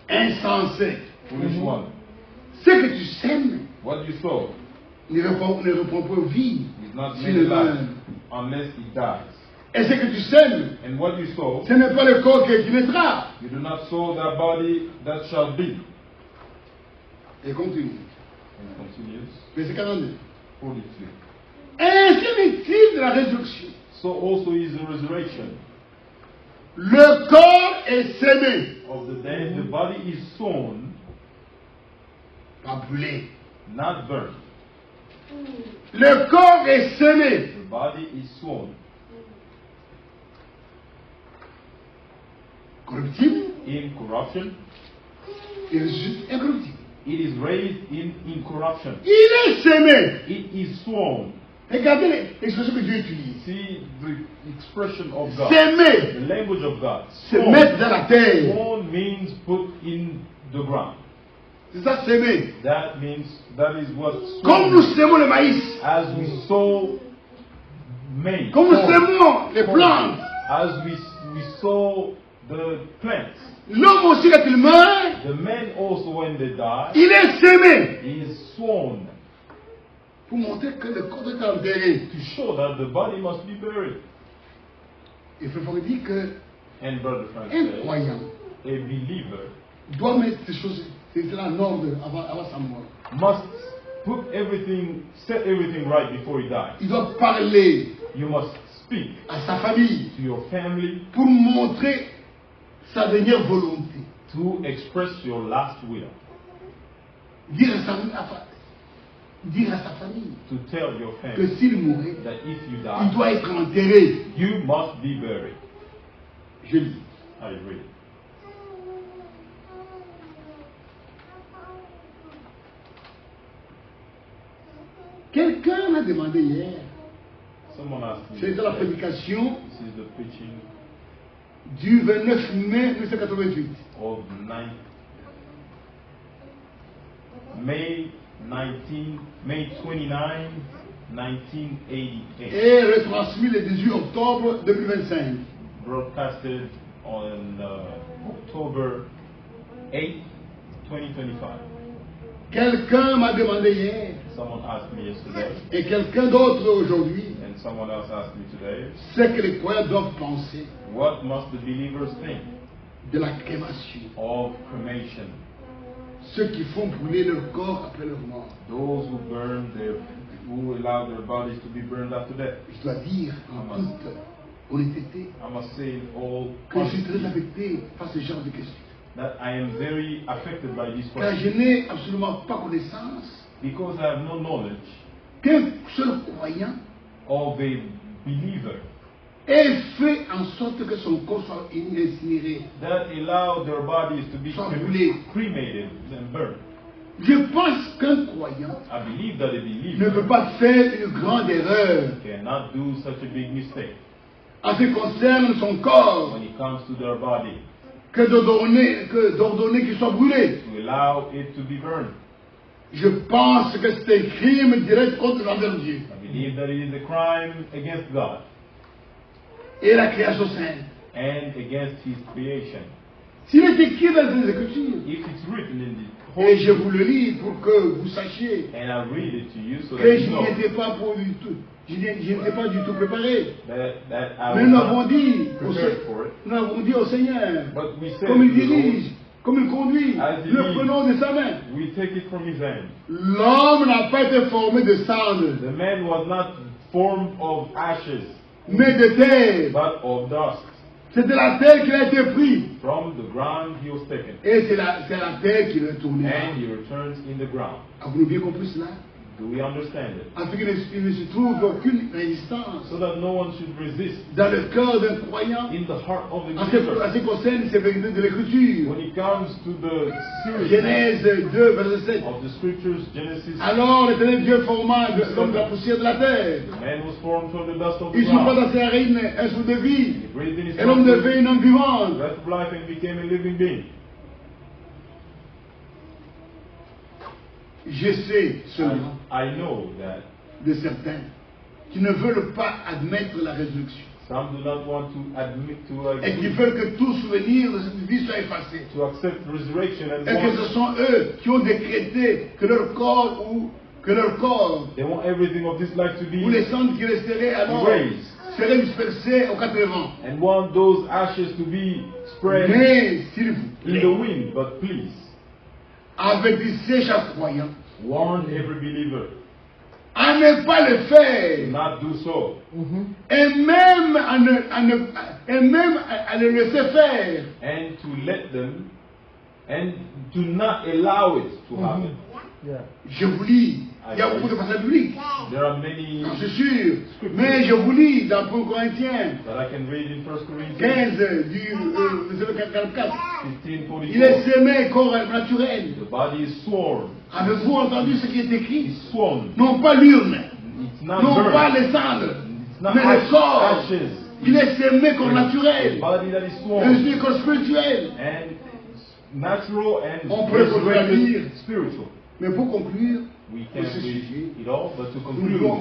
Insensé. Foolish one. Ce que tu sèmes What you sow ne reprend pas vie is not sur made le alive même. unless it dies. Et ce que tu sèmes, And what you sow, ce n'est pas le corps qui naîtra. you do not sow that body that shall be. Et continue. And continues, Verset 42. 42. Ainsi m'est-il de la résurrection. So also is the resurrection Le corps est sémé, of the dead. The body is sown, pas brûlé. not burnt. Le corps est sémé. The body is sown, Corruptible in corruption. et ressuscite incorruptible. It is raised in incorruption. Il est sémé. It is sown. Regardez l'expression que Dieu utilise. See the expression of God. Sémé, The language of God. se mettre dans la terre. Sown means put in the ground. C'est ça, sémé. That means, that is what Comme sown nous means. sémons le maïs, As we sow maize, comme nous corn, sémons les plantes, as we sow the plants, l'homme aussi, quand il meurt, the men also when they die, il est sémé. is sown Pour montrer que le corps est enterré. to show that the body must be buried. Il faut dire que And Brother Frank un says, croyant a believer doit mettre ces choses, c'est en ordre avant sa mort. must put everything, set everything right before he dies. Il doit parler You must speak à sa famille to your family pour montrer sa dernière volonté. to express your last will, Dire à sa famille to tell your que family s'il mourait, that if you il die, doit être enterré. you must be buried. Je lis. I read. Quelqu'un m'a demandé hier, Someone asked me, c'est dans la today, prédication this is the preaching du 29 mai 1988. of May 29, 1988, Et retransmis le 18 octobre 2025. broadcasted on October 8, 2025. Quelqu'un m'a demandé hier, Someone asked me yesterday, et quelqu'un d'autre aujourd'hui, and someone else asked me today, ce que les croyants doivent penser what must the believers think de la crémation. of cremation? ceux qui font brûler leur corps après leur mort. Those who allow their bodies to be burned after death. Je dois dire en toute honnêteté I must say in all que je suis honesty très affecté par ce genre de questions. that I am very affected by this Car je question n'ai absolument pas connaissance because I have no knowledge qu'un seul croyant of a believer ait fait en sorte que son corps soit incinéré. that allow their bodies to be Soit brûlé. cremated and burned. Je pense qu'un croyant I believe that a ne believer peut pas faire une grande erreur cannot do such a big mistake en ce qui concerne son corps when it comes to their body que d'ordonner qu'il soit brûlé. to allow it to be burned. Je pense que c'est un crime direct contre l'envers Dieu I believe that it is a crime against God et la création sainte. and against His creation. S'il est écrit dans les Écritures, If it's written in the et je Holy vous le lis pour que vous sachiez and I read it to you so que that je you n'y know étais pas pour du tout, je n'étais pas du tout préparé. that I Mais was nous avons not dit au prepared for it. nous avons dit au Seigneur, But we said comme il to the Lord, dirige, comme il conduit, As he le leads. prenons de sa main. we take it from His hand. L'homme n'a pas été formé de cendre, The man was not formed of ashes, mais de terre. but of dust. C'est de la terre qu'il a été pris. From the ground he was taken, Et c'est la terre qui le tournera. and he returns in the ground. Avez-vous bien compris cela? Do we understand it? Afin qu'il ne se trouve aucune résistance So that no one should resist dans le cœur d'un croyant in the heart of the en ce believer qui concerne ces vérités de l'Écriture. when it comes to the seriousness Genèse 2, verset 7. of the scriptures. Genesis, Alors l'éternel Dieu forma l'homme de la poussière de la terre. man was formed from the dust of the Il souffla ground. dans ses narines un souffle de vie. He breathed in his Et l'homme nostrils devint une âme vivante. breath of life and became a living being. Je sais seulement I know that de certains qui ne veulent pas admettre la résurrection some do not want to admit et qui veulent que tout souvenir de cette vie soit effacé. to accept resurrection and Et que ce want, sont eux qui ont décrété que leur corps they want everything of this life to ou les be cendres qui resteraient alors erased seraient dispersés aux quatre vents. and want those ashes to be spread Mais s'il vous in the plaît, wind. But please avertissez chaque croyant warn every believer à ne pas le to faire not do so, et même à le laisser faire. and to let them and do not allow it to happen. Je vous lis, il y a beaucoup de passages bibliques, There are many c'est sûr, mais je vous lis dans 1 Corinthiens that I can read in 1 Corinthians 15 du verset 44. 15:44. Il est semé corps naturel. The body is sworn. Avez-vous entendu ce qui est écrit? It's sworn. Non pas l'urne, It's not non burned. pas les cendres, It's not mais le corps. ashes. Il est semé corps The naturel. body that is Je sworn. suis corps spirituel. And natural and On peut resurrected dire. spiritual. Mais pour conclure, We pour can't ce sujet, read it all, but to nous voulons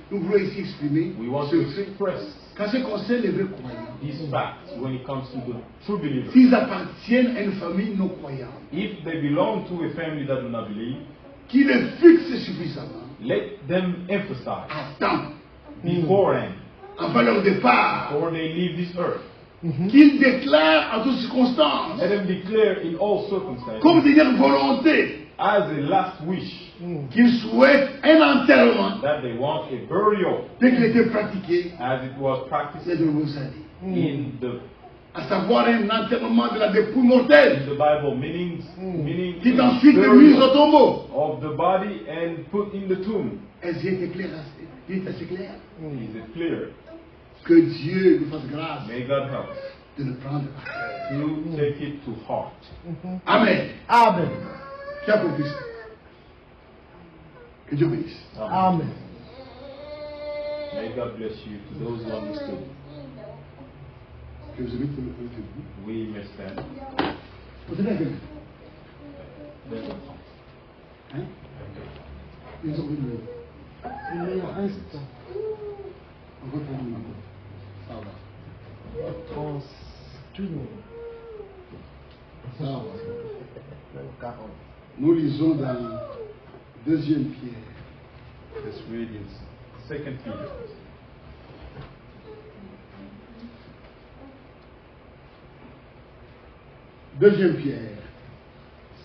conclude, ici exprimer we want ce to fait. express Quand ce concerne les vrais croyants, these facts when it comes to the true believers. s'ils appartiennent à une famille non croyante, If they belong to a family that do not believe, qu'ils le fixent suffisamment let them emphasize à temps, beforehand, avant leur départ, before they leave this earth. qu'ils déclarent en toutes circonstances, Let them declare in all circumstances, comme dernière volonté, as a last wish, qu'ils souhaitent un enterrement that they want a burial tel qu'il était pratiqué as it was practiced c'est de vos années. in À savoir un enterrement de la dépouille mortelle, the Bible, meaning qui est ensuite mise au burial tombeau. of the body and put in the tomb. Est-ce qu'il est clair, il est assez clair? Is it clear? Que Dieu nous fasse grâce May God help de le prendre à cœur. to take it to heart. Amen. Amen. Qui a compris ça? Que Dieu bénisse. Amen. May God bless you to those who understood. Que vous invite avec vous. We may stand. Vous êtes avec nous. Hein? Ils ont une. Il reste On va prendre une minute. Ça va. 31. Ça va. Même 40. Nous lisons dans 2 Pierre. Let's read in 2 Peter. Deuxième Pierre,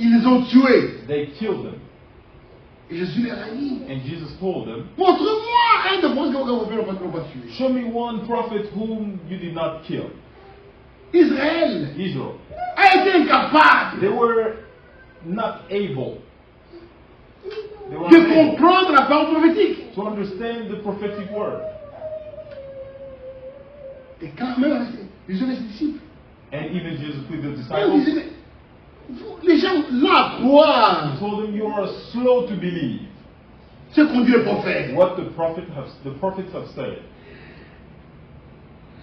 Ils les ont tués. They killed them. Et Jésus leur a dit, And Jesus told them, montre-moi un de prophètes que vous n'avez pas tué. show me one prophet whom you did not kill. Israël Israel. a été incapable They were not able. They were de unable comprendre la parole prophétique. to understand the prophetic word. Et quand même, ils ont les disciples. And even Jesus with the Ils disciples, disaient, les gens là croient he told them, you are slow to believe ce qu'ont dit les prophètes. what the prophets have said.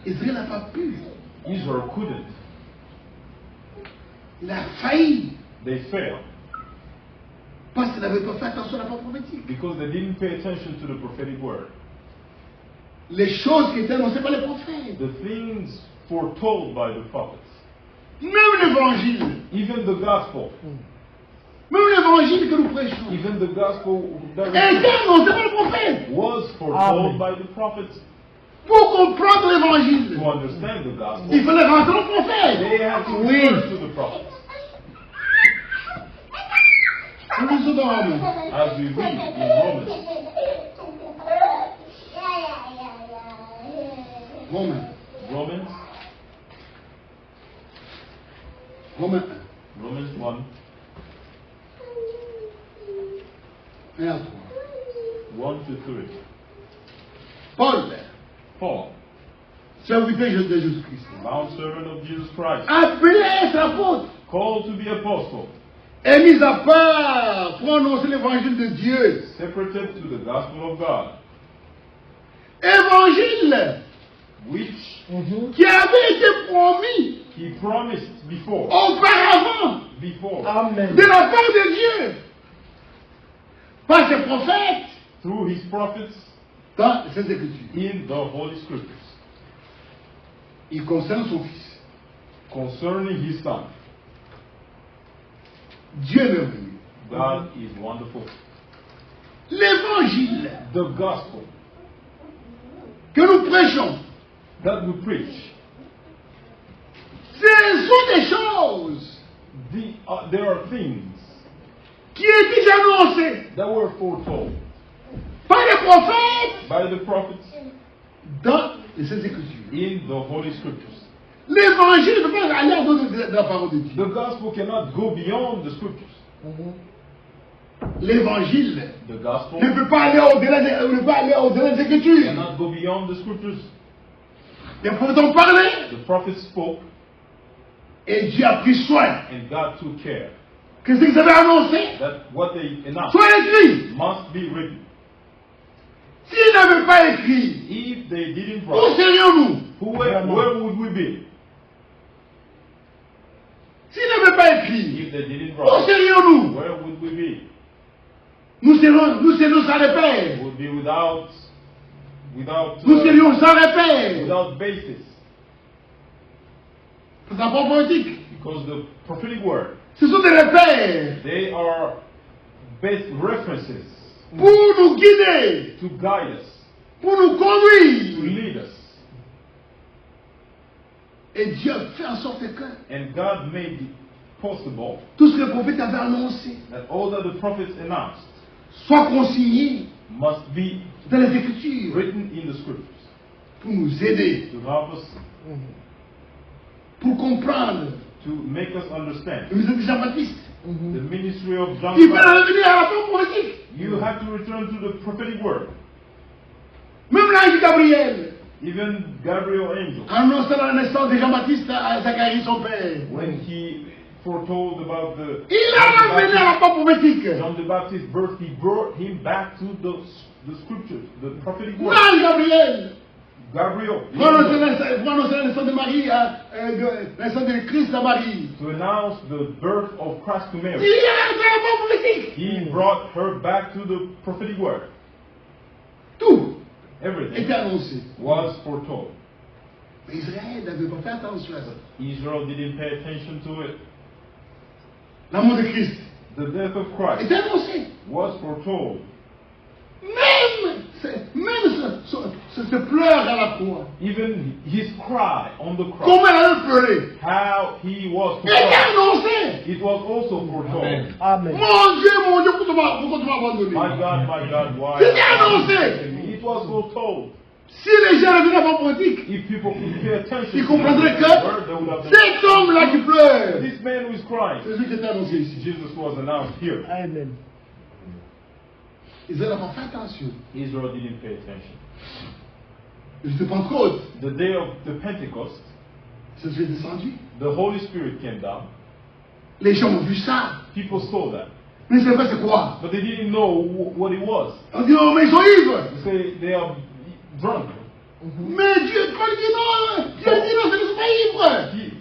Israël n'a pas pu. Israel couldn't. Il a failli They failed parce qu'il n'avait pas fait attention à la parole prophétique. because they didn't pay attention to the prophetic word. Les choses qui étaient annoncées par les prophètes. The things foretold by the prophets. Même l'évangile. Even the gospel. Même l'évangile que nous prêchons. Even the gospel that Était annoncé par les prophètes. was foretold Amen. by the prophets. Pour comprendre l'évangile, To understand the il gospel, fallait rentrer au prophète. they had to Oui. refer to the prophets. Nous lisons dans Romains. As we read in Romans, Romains. Romans, Romains Romans 1, 1 à 3. 1 to 3. Paul, Paul, serviteur de Jésus-Christ, bound servant of Jesus Christ, appelé à être apôtre, called to be apostle, est mis à part pour annoncer l'évangile de Dieu. separated to the gospel of God, Évangile which qui avait été promis he promised before, auparavant Amen. de la part de Dieu par ses prophètes through his prophets dans ses Écritures. in the Holy Scriptures, Il concerne son Fils. concerning his son. Dieu est merveilleux. God is wonderful. L'évangile The gospel que nous prêchons, that we preach, ce sont des choses there are things qui étaient déjà annoncées that were foretold par les prophètes by the prophets dans ses Écritures. in the Holy Scriptures. L'évangile ne peut pas aller à d'autres de la parole de Dieu. The gospel cannot go beyond the Scriptures. L'évangile The gospel ne peut pas aller au-delà des Écritures. cannot go beyond the Scriptures. Les prophètes ont parlé The prophets spoke et Dieu a pris soin and God took care que ce qu'ils avaient annoncé that what they announced soit écrit. must be written. S'ils n'avaient pas écrit, If they didn't où write, serions-nous? where would we be? S'ils n'avaient pas écrit, If they didn't où write, serions-nous? where would we be? Nous serions sans repère. We would be without Nous serions sans repère. without basis, C'est un propre politique. because the prophetic word, Ce sont des repères they are best references pour nous guider, to guide us, pour nous to conduire. lead us. Et Dieu a fait en sorte que And God made it possible tout ce que les prophètes avaient annoncé that all that the prophets announced soit consigné must be dans les Écritures written in the scriptures pour nous aider, to help us, pour comprendre to make us understand le message de Jean-Baptiste. the ministry of John Il the fallait Baptist. revenir à la parole prophétique. You have to return to the prophetic word. Même l'ange Gabriel, Even Gabriel angel, annonçant la naissance de Jean-Baptiste à Zacharie, son père, when he foretold about the il a ramené à la parole prophétique. John the Baptist's birth, he brought him back to the scriptures, the prophetic word. L'ange Gabriel, Gabriel, the pour annoncer angel, la naissance de Marie, la naissance de Christ à Marie. to announce the birth of Christ to Il Mary. y a la parole prophétique. He brought her back to the prophetic word. Tout Everything était annoncé. was foretold. Mais Israël n'avait pas fait attention à ça. Israel didn't pay attention to it. La mort de Christ The death of Christ était annoncé. was foretold. Même Même ce pleur à la croix. Even his cry on the cross, Comment elle a pleuré? how he was Il était foretold. annoncé. It was also foretold. Amen. Mon Dieu, pourquoi tu m'as abandonné? My God, why? C'était annoncé. It was foretold. Si les gens revenaient à la politique, If people could pay attention ils to comprendraient the word, they would have que cet homme-là qui pleure, This man who is crying, c'est celui qui était annoncé ici. Jesus was announced here. Amen. Ils n'ont pas fait attention. Israel didn't pay attention. Le jour de Pentecôte, The day of the Pentecost, c'est ce qui est descendu. the Holy Spirit came down. Les gens ont vu ça. People saw that, Mais c'est pas c'est quoi? but they didn't know what it was. On dit, oh, mais ils sont ivres. They say they are drunk. Mais Dieu, Paul dit non. Dieu dit non, ce ne sont pas ivres.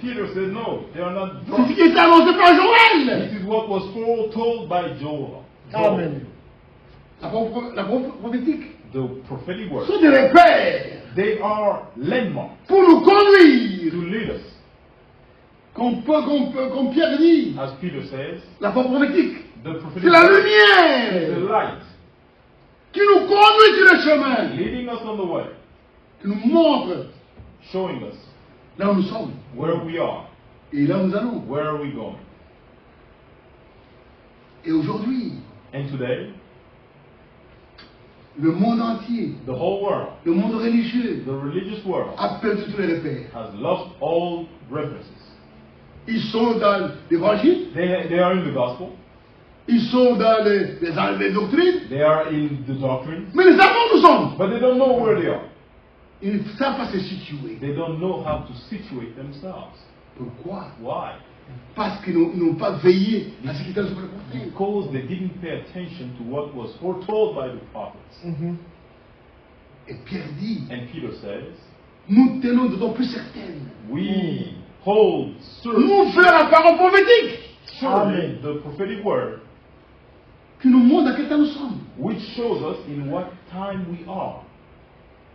Peter said, no, they are not C'est ce drunk. qui était annoncé par Joël. This is what was foretold by Joel. Amen. La parole prophétique The prophetic words. sont des repères They are landmarks pour nous conduire. to lead us. Comme Pierre dit, As Peter says, la parole prophétique, the prophetic c'est la word is lumière the light, qui nous conduit sur le chemin, leading us on the way, qui nous montre showing us là où nous sommes where we are, et là où nous allons. where are we going. Et aujourd'hui, And today, le monde entier, the whole world, le monde religieux, the religious world, a perdu tous les repères. has lost all references. Ils sont dans l'évangile, They are in the gospel, ils sont dans les doctrines, they are in the doctrines, mais les savent où nous sommes. but they don't know where they are. Ils ne savent pas se situer. They don't know how to situate themselves. Pourquoi? Why? Parce qu'ils n'ont pas veillé à ce qui était sur le prophète. Because they didn't pay attention to what was foretold by the prophets. Et Pierre dit, And Peter says, nous tenons d'autant plus certaines. we hold Nous faisons la parole prophétique surely Amen. the prophetic word, qui nous montre dans quel temps nous sommes. which shows us in what time we are.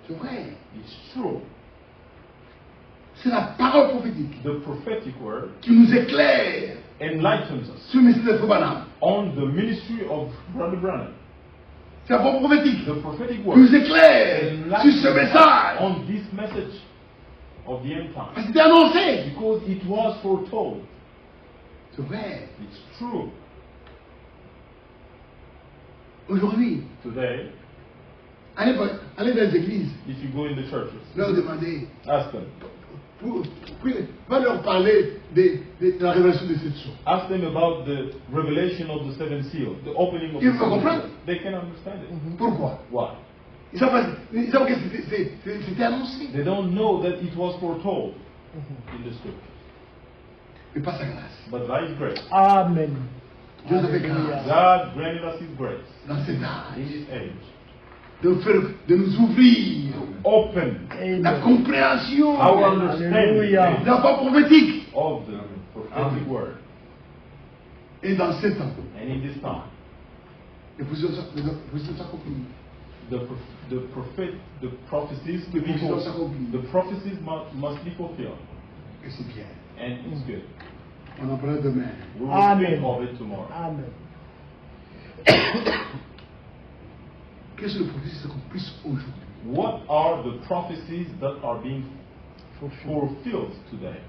C'est vrai. It's true. C'est la parole prophétique The prophetic word qui nous éclaire enlightens us sur le mystère de Frobana. on the ministry of Brother Branham. C'est la parole prophétique The prophetic qui nous word éclaire sur ce enlightens us message. on this message of the end time. Parce que c'était annoncé. Because it was foretold. C'est vrai. It's true. Aujourd'hui, Today, allez dans les églises, if you go in the churches, leur demander, ask them. va leur parler de la révélation de cette chose. Ask them about the revelation of the seven seals, the opening of Ils the vont seven comprendre. seals. They can understand it. Pourquoi? Why? Ils savent que c'était annoncé. They don't know that it was foretold in the scriptures. Mais pas sa grâce. But by His grace, Amen. Dieu nous a fait grâce God granted us His grace dans cet in âge this age. de nous ouvrir Open la Amen. compréhension our Hallelujah. de la parole prophétique. of the prophetic word. Et dans ces temps, And in this time, les positions s'accomplissent. the prophecies to be fulfilled. The prophecies must be fulfilled. Et c'est bien. And it's good. On en parlera demain. We will Amen. speak of it tomorrow. Amen. Quelles sont les prophéties qui s'accomplissent aujourd'hui? What are the prophecies that are being fulfilled today?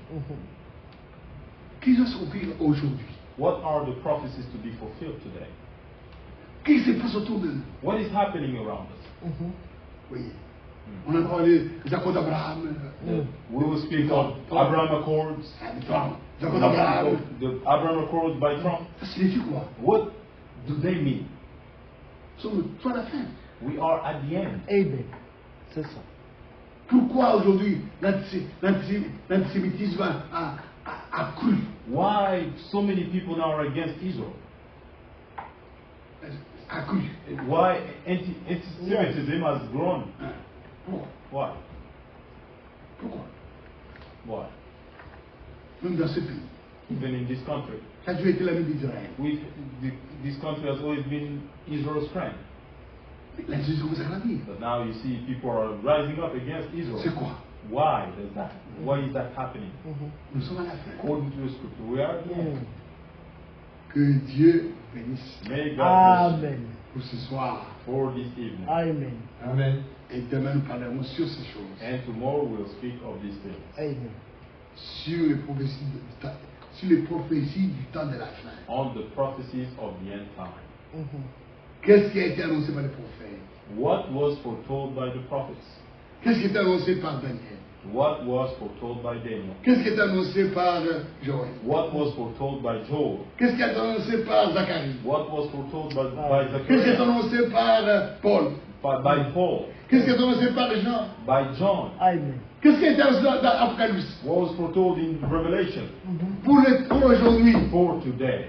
Qu'est-ce qui va s'accomplir aujourd'hui? What are the prophecies to be fulfilled today? Qu'est-ce qui se passe autour de nous? What is happening around us? Oui. On a parlé des accords d'Abraham. We will speak of Abraham Accords, Les accords d'Abraham. the Abraham Accords by Trump. Ça signifie quoi? What do they mean? Nous sommes à la fin. We are at the end. Amen. C'est ça. Pourquoi aujourd'hui l'antisémitisme a cru? Why so many people now are against Israel? A cru. Why anti-Semitism has grown? Pourquoi? Why? Pourquoi? Why? Même dans ce pays, Even in this country, ça a toujours été l'ami d'Israël. this country has always been Israel's friend. La Jésus commence à grandir. But now you see people are rising up against C'est Israel. quoi? Why does that? Why is that happening? Nous sommes à la fin. According to the scripture, we are at the end. Que Dieu bénisse May God bless Amen. pour ce soir. you for this evening. Amen. Amen. Et demain, nous parlerons sur ces choses. And tomorrow we'll speak of these things. Amen. Sur les prophéties du temps de la fin. On the prophecies of the end time. Mhm. Qu'est-ce qui a été annoncé par les prophètes? What was foretold by the prophets? Qu'est-ce qui a été annoncé par Daniel? What was foretold by Daniel? Qu'est-ce qui a été annoncé par Joël? What was foretold by Joel? Qu'est-ce qui a été annoncé par Zacharie? What was foretold by Qu'est-ce qui a été Zechariah? annoncé par Paul? By Paul? Qu'est-ce qui a été annoncé par Jean? By John? Amen. Qu'est-ce qui a été annoncé dans Apocalypse? What was foretold in Revelation? Pour aujourd'hui, For today.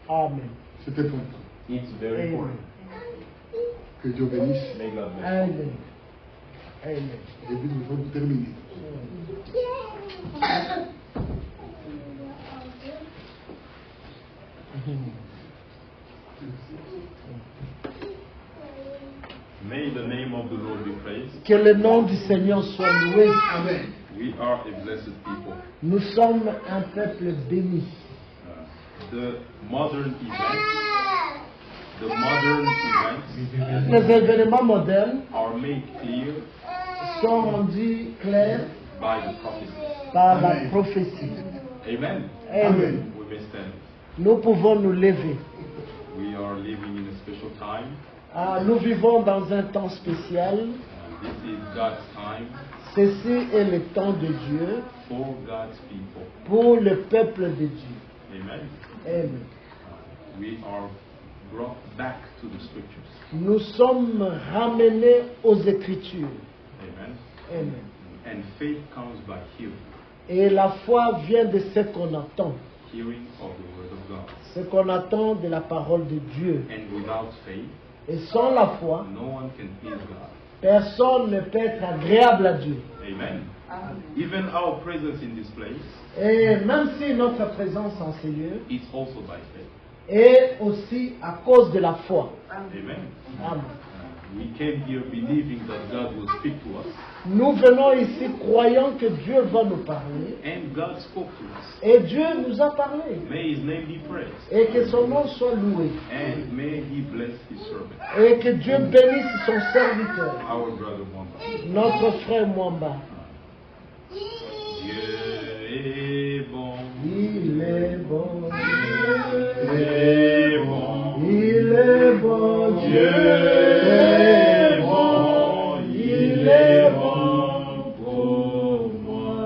Amen. c'est important. It's very important. Amen. Que Dieu bénisse. May God bless you. Amen. Amen. Et puis nous allons terminer. May the name of the Lord be praised. Que le nom du Seigneur soit loué. Amen. We are a blessed people. Nous sommes un peuple béni. The modern events Les événements modernes are made clear sont rendus clairs by the prophecies. par la Amen. prophétie. Amen. Amen. We may stand. Nous pouvons nous lever. We are living in a special time. Nous vivons dans un temps spécial. This is God's time Ceci est le temps de Dieu for God's people. pour le peuple de Dieu. Amen. Amen. We are brought back to the scriptures. Nous sommes ramenés aux Écritures. Amen. Amen. And faith comes by hearing. Et la foi vient de ce qu'on entend. Hearing of the word of God. Ce qu'on attend de la parole de Dieu. And without faith, Et sans la foi, no one can please God. personne ne peut être agréable à Dieu. Amen. Even our presence in this place Et même si notre présence en ces lieux is also by faith. est aussi à cause de la foi. Amen. Amen. We came here believing that God will speak to us, Nous venons ici croyant que Dieu va nous parler. and God spoke to us. Et Dieu nous a parlé. May His name be praised, Et que son nom soit loué. and may He bless His servant, Et que Dieu bénisse son serviteur, our brother Mwamba. notre frère Mwamba. Dieu est bon, Il est bon. Dieu est bon, Il est bon. Dieu est bon, il est bon pour moi.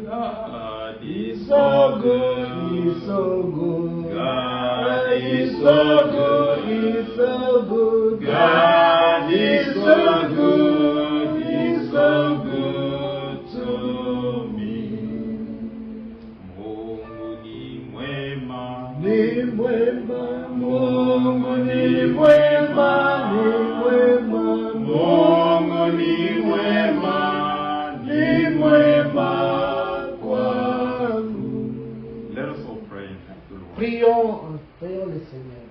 God is so good, He's so good. God is so good, He's so good. God is so good, He's so good to me. Mungu ni mwema, Ni mwema, Mungu ni mwema, Mungu ni mwema, ni mwema kwangu. Let us all pray and thank the Lord. Prions le Seigneur.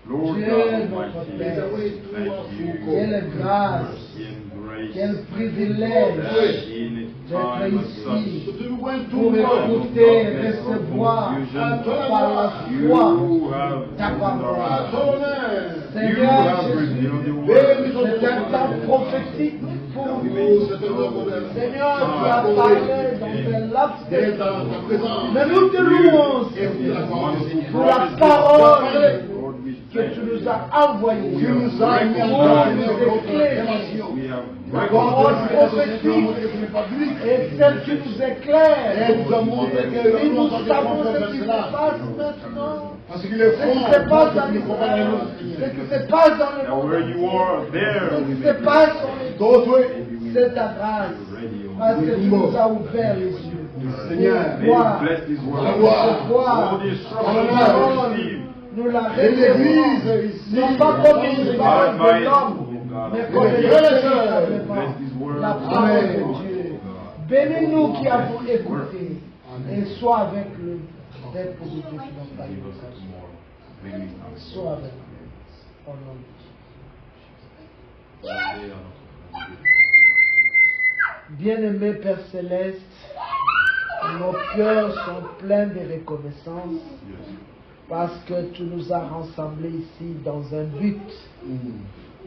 Lord Dieu God notre Almighty, Père, thank you quelle for grâce, mercy and grace quel that privilège in a time d'être as ici such, pour écouter, recevoir par la foi you have ta parole. you Seigneur have Jésus, revealed the word. c'est un temps prophétique pour nous. Seigneur, tu as parlé dans un laps de temps. Mais nous te louons, Seigneur, pour la parole que tu nous as envoyée. Tu nous as nous éclairé. We have La parole prophétique est celle qui nous éclaire. Et nous savons ce qui se passe maintenant. Parce qu'il est Ce qui fort. se passe dans l'Israël. Ce qui se passe dans le and where monde. you are there. Ce we qui may se be passe dans les c'est ta grâce. ready on Parce que tu nous as ouvert les yeux. Seigneur, May Voir, you bless this word. recevoir All the la instructions we parole. receive. Nous la Et l'église recevons. ici, Non pas comme une parole de l'homme, mais comme une la parole de Dieu. Bénis-nous qui avons écouté et sois avec le peuple de Dieu qui n'ont pas Give us écouté. tomorrow. May we come. Sois avec nous. Au nom de Dieu. One day on our- Bien-aimé Père Céleste, nos cœurs sont pleins de reconnaissance Yes. parce que tu nous as rassemblés ici dans un but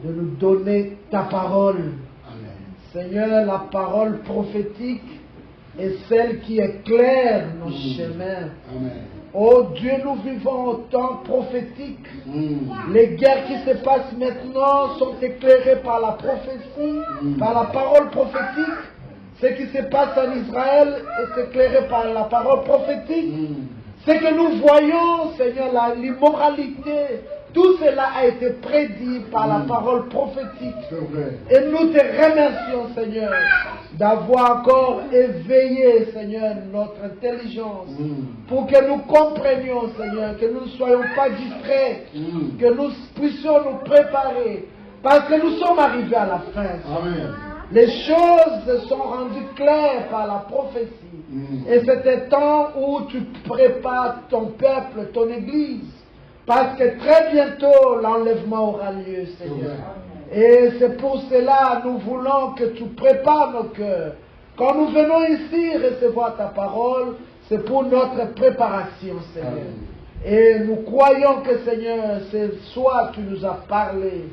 de nous donner ta parole. Amen. Seigneur, la parole prophétique est celle qui éclaire nos chemins. Amen. Oh Dieu, nous vivons au temps prophétique. Les guerres qui se passent maintenant sont éclairées par la prophétie, par la parole prophétique. Ce qui se passe en Israël est éclairé par la parole prophétique. Ce que nous voyons, Seigneur, l'immoralité, tout cela a été prédit par la parole prophétique. C'est vrai. Et nous te remercions, Seigneur, d'avoir encore éveillé, Seigneur, notre intelligence pour que nous comprenions, Seigneur, que nous ne soyons pas distraits, que nous puissions nous préparer, parce que nous sommes arrivés à la fin. Amen. Les choses se sont rendues claires par la prophétie. Et c'est un temps où tu prépares ton peuple, ton église. Parce que très bientôt, l'enlèvement aura lieu, Seigneur. Et c'est pour cela, nous voulons que tu prépares nos cœurs. Quand nous venons ici recevoir ta parole, c'est pour notre préparation, Seigneur. Et nous croyons que, Seigneur, ce soir, tu nous as parlé.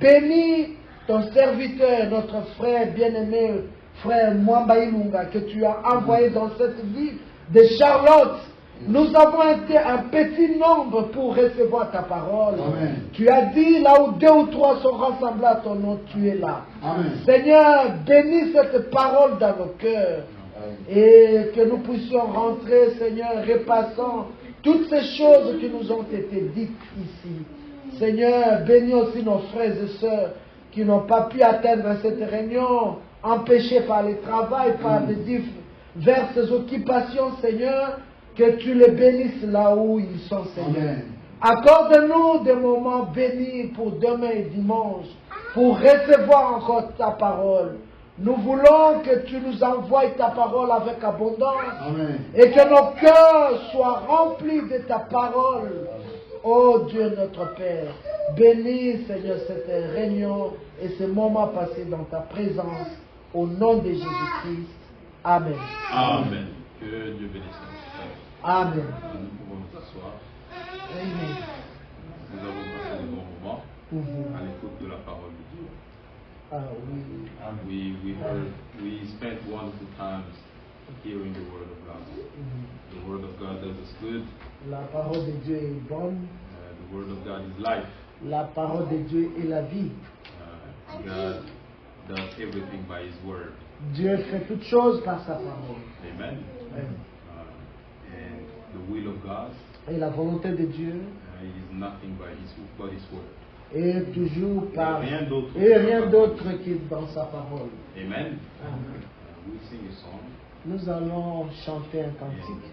Bénis ton serviteur, notre frère bien-aimé, frère Mwamba Ilunga, que tu as envoyé dans cette ville de Charlotte. Nous avons été un petit nombre pour recevoir ta parole. Amen. Tu as dit, là où 2 ou 3 sont rassemblés à ton nom, tu es là. Amen. Seigneur, bénis cette parole dans nos cœurs. Et que nous puissions rentrer, Seigneur, repassant toutes ces choses qui nous ont été dites ici. Seigneur, bénis aussi nos frères et sœurs qui n'ont pas pu atteindre cette réunion, empêchés par le travail, par des diverses occupations, Seigneur, que tu les bénisses là où ils sont, Seigneur. Amen. Accorde-nous des moments bénis pour demain et dimanche, pour recevoir encore ta parole. Nous voulons que tu nous envoies ta parole avec abondance. Amen. Et que nos cœurs soient remplis de ta parole. Oh Dieu notre Père, bénis, Seigneur, cette réunion et ce moment passé dans ta présence, au nom de Jésus-Christ. Amen. Amen. Que Dieu bénisse notre frère. Amen. Nous pouvons nous asseoir. Amen. Nous avons passé de bons moments à l'écoute de la parole de Dieu. Ah oui. We spent wonderful times hearing the word of God. The word of God does us good. La parole de Dieu est bonne. The word of God is life. La parole de Dieu est la vie. God does everything by His word. Dieu fait toutes choses par sa parole. Amen. Amen. And the will of God Et la volonté de Dieu is nothing but His word. est toujours par... Et rien d'autre. Et rien d'autre que dans sa parole. Amen. Amen. We sing a song. Nous allons chanter un cantique.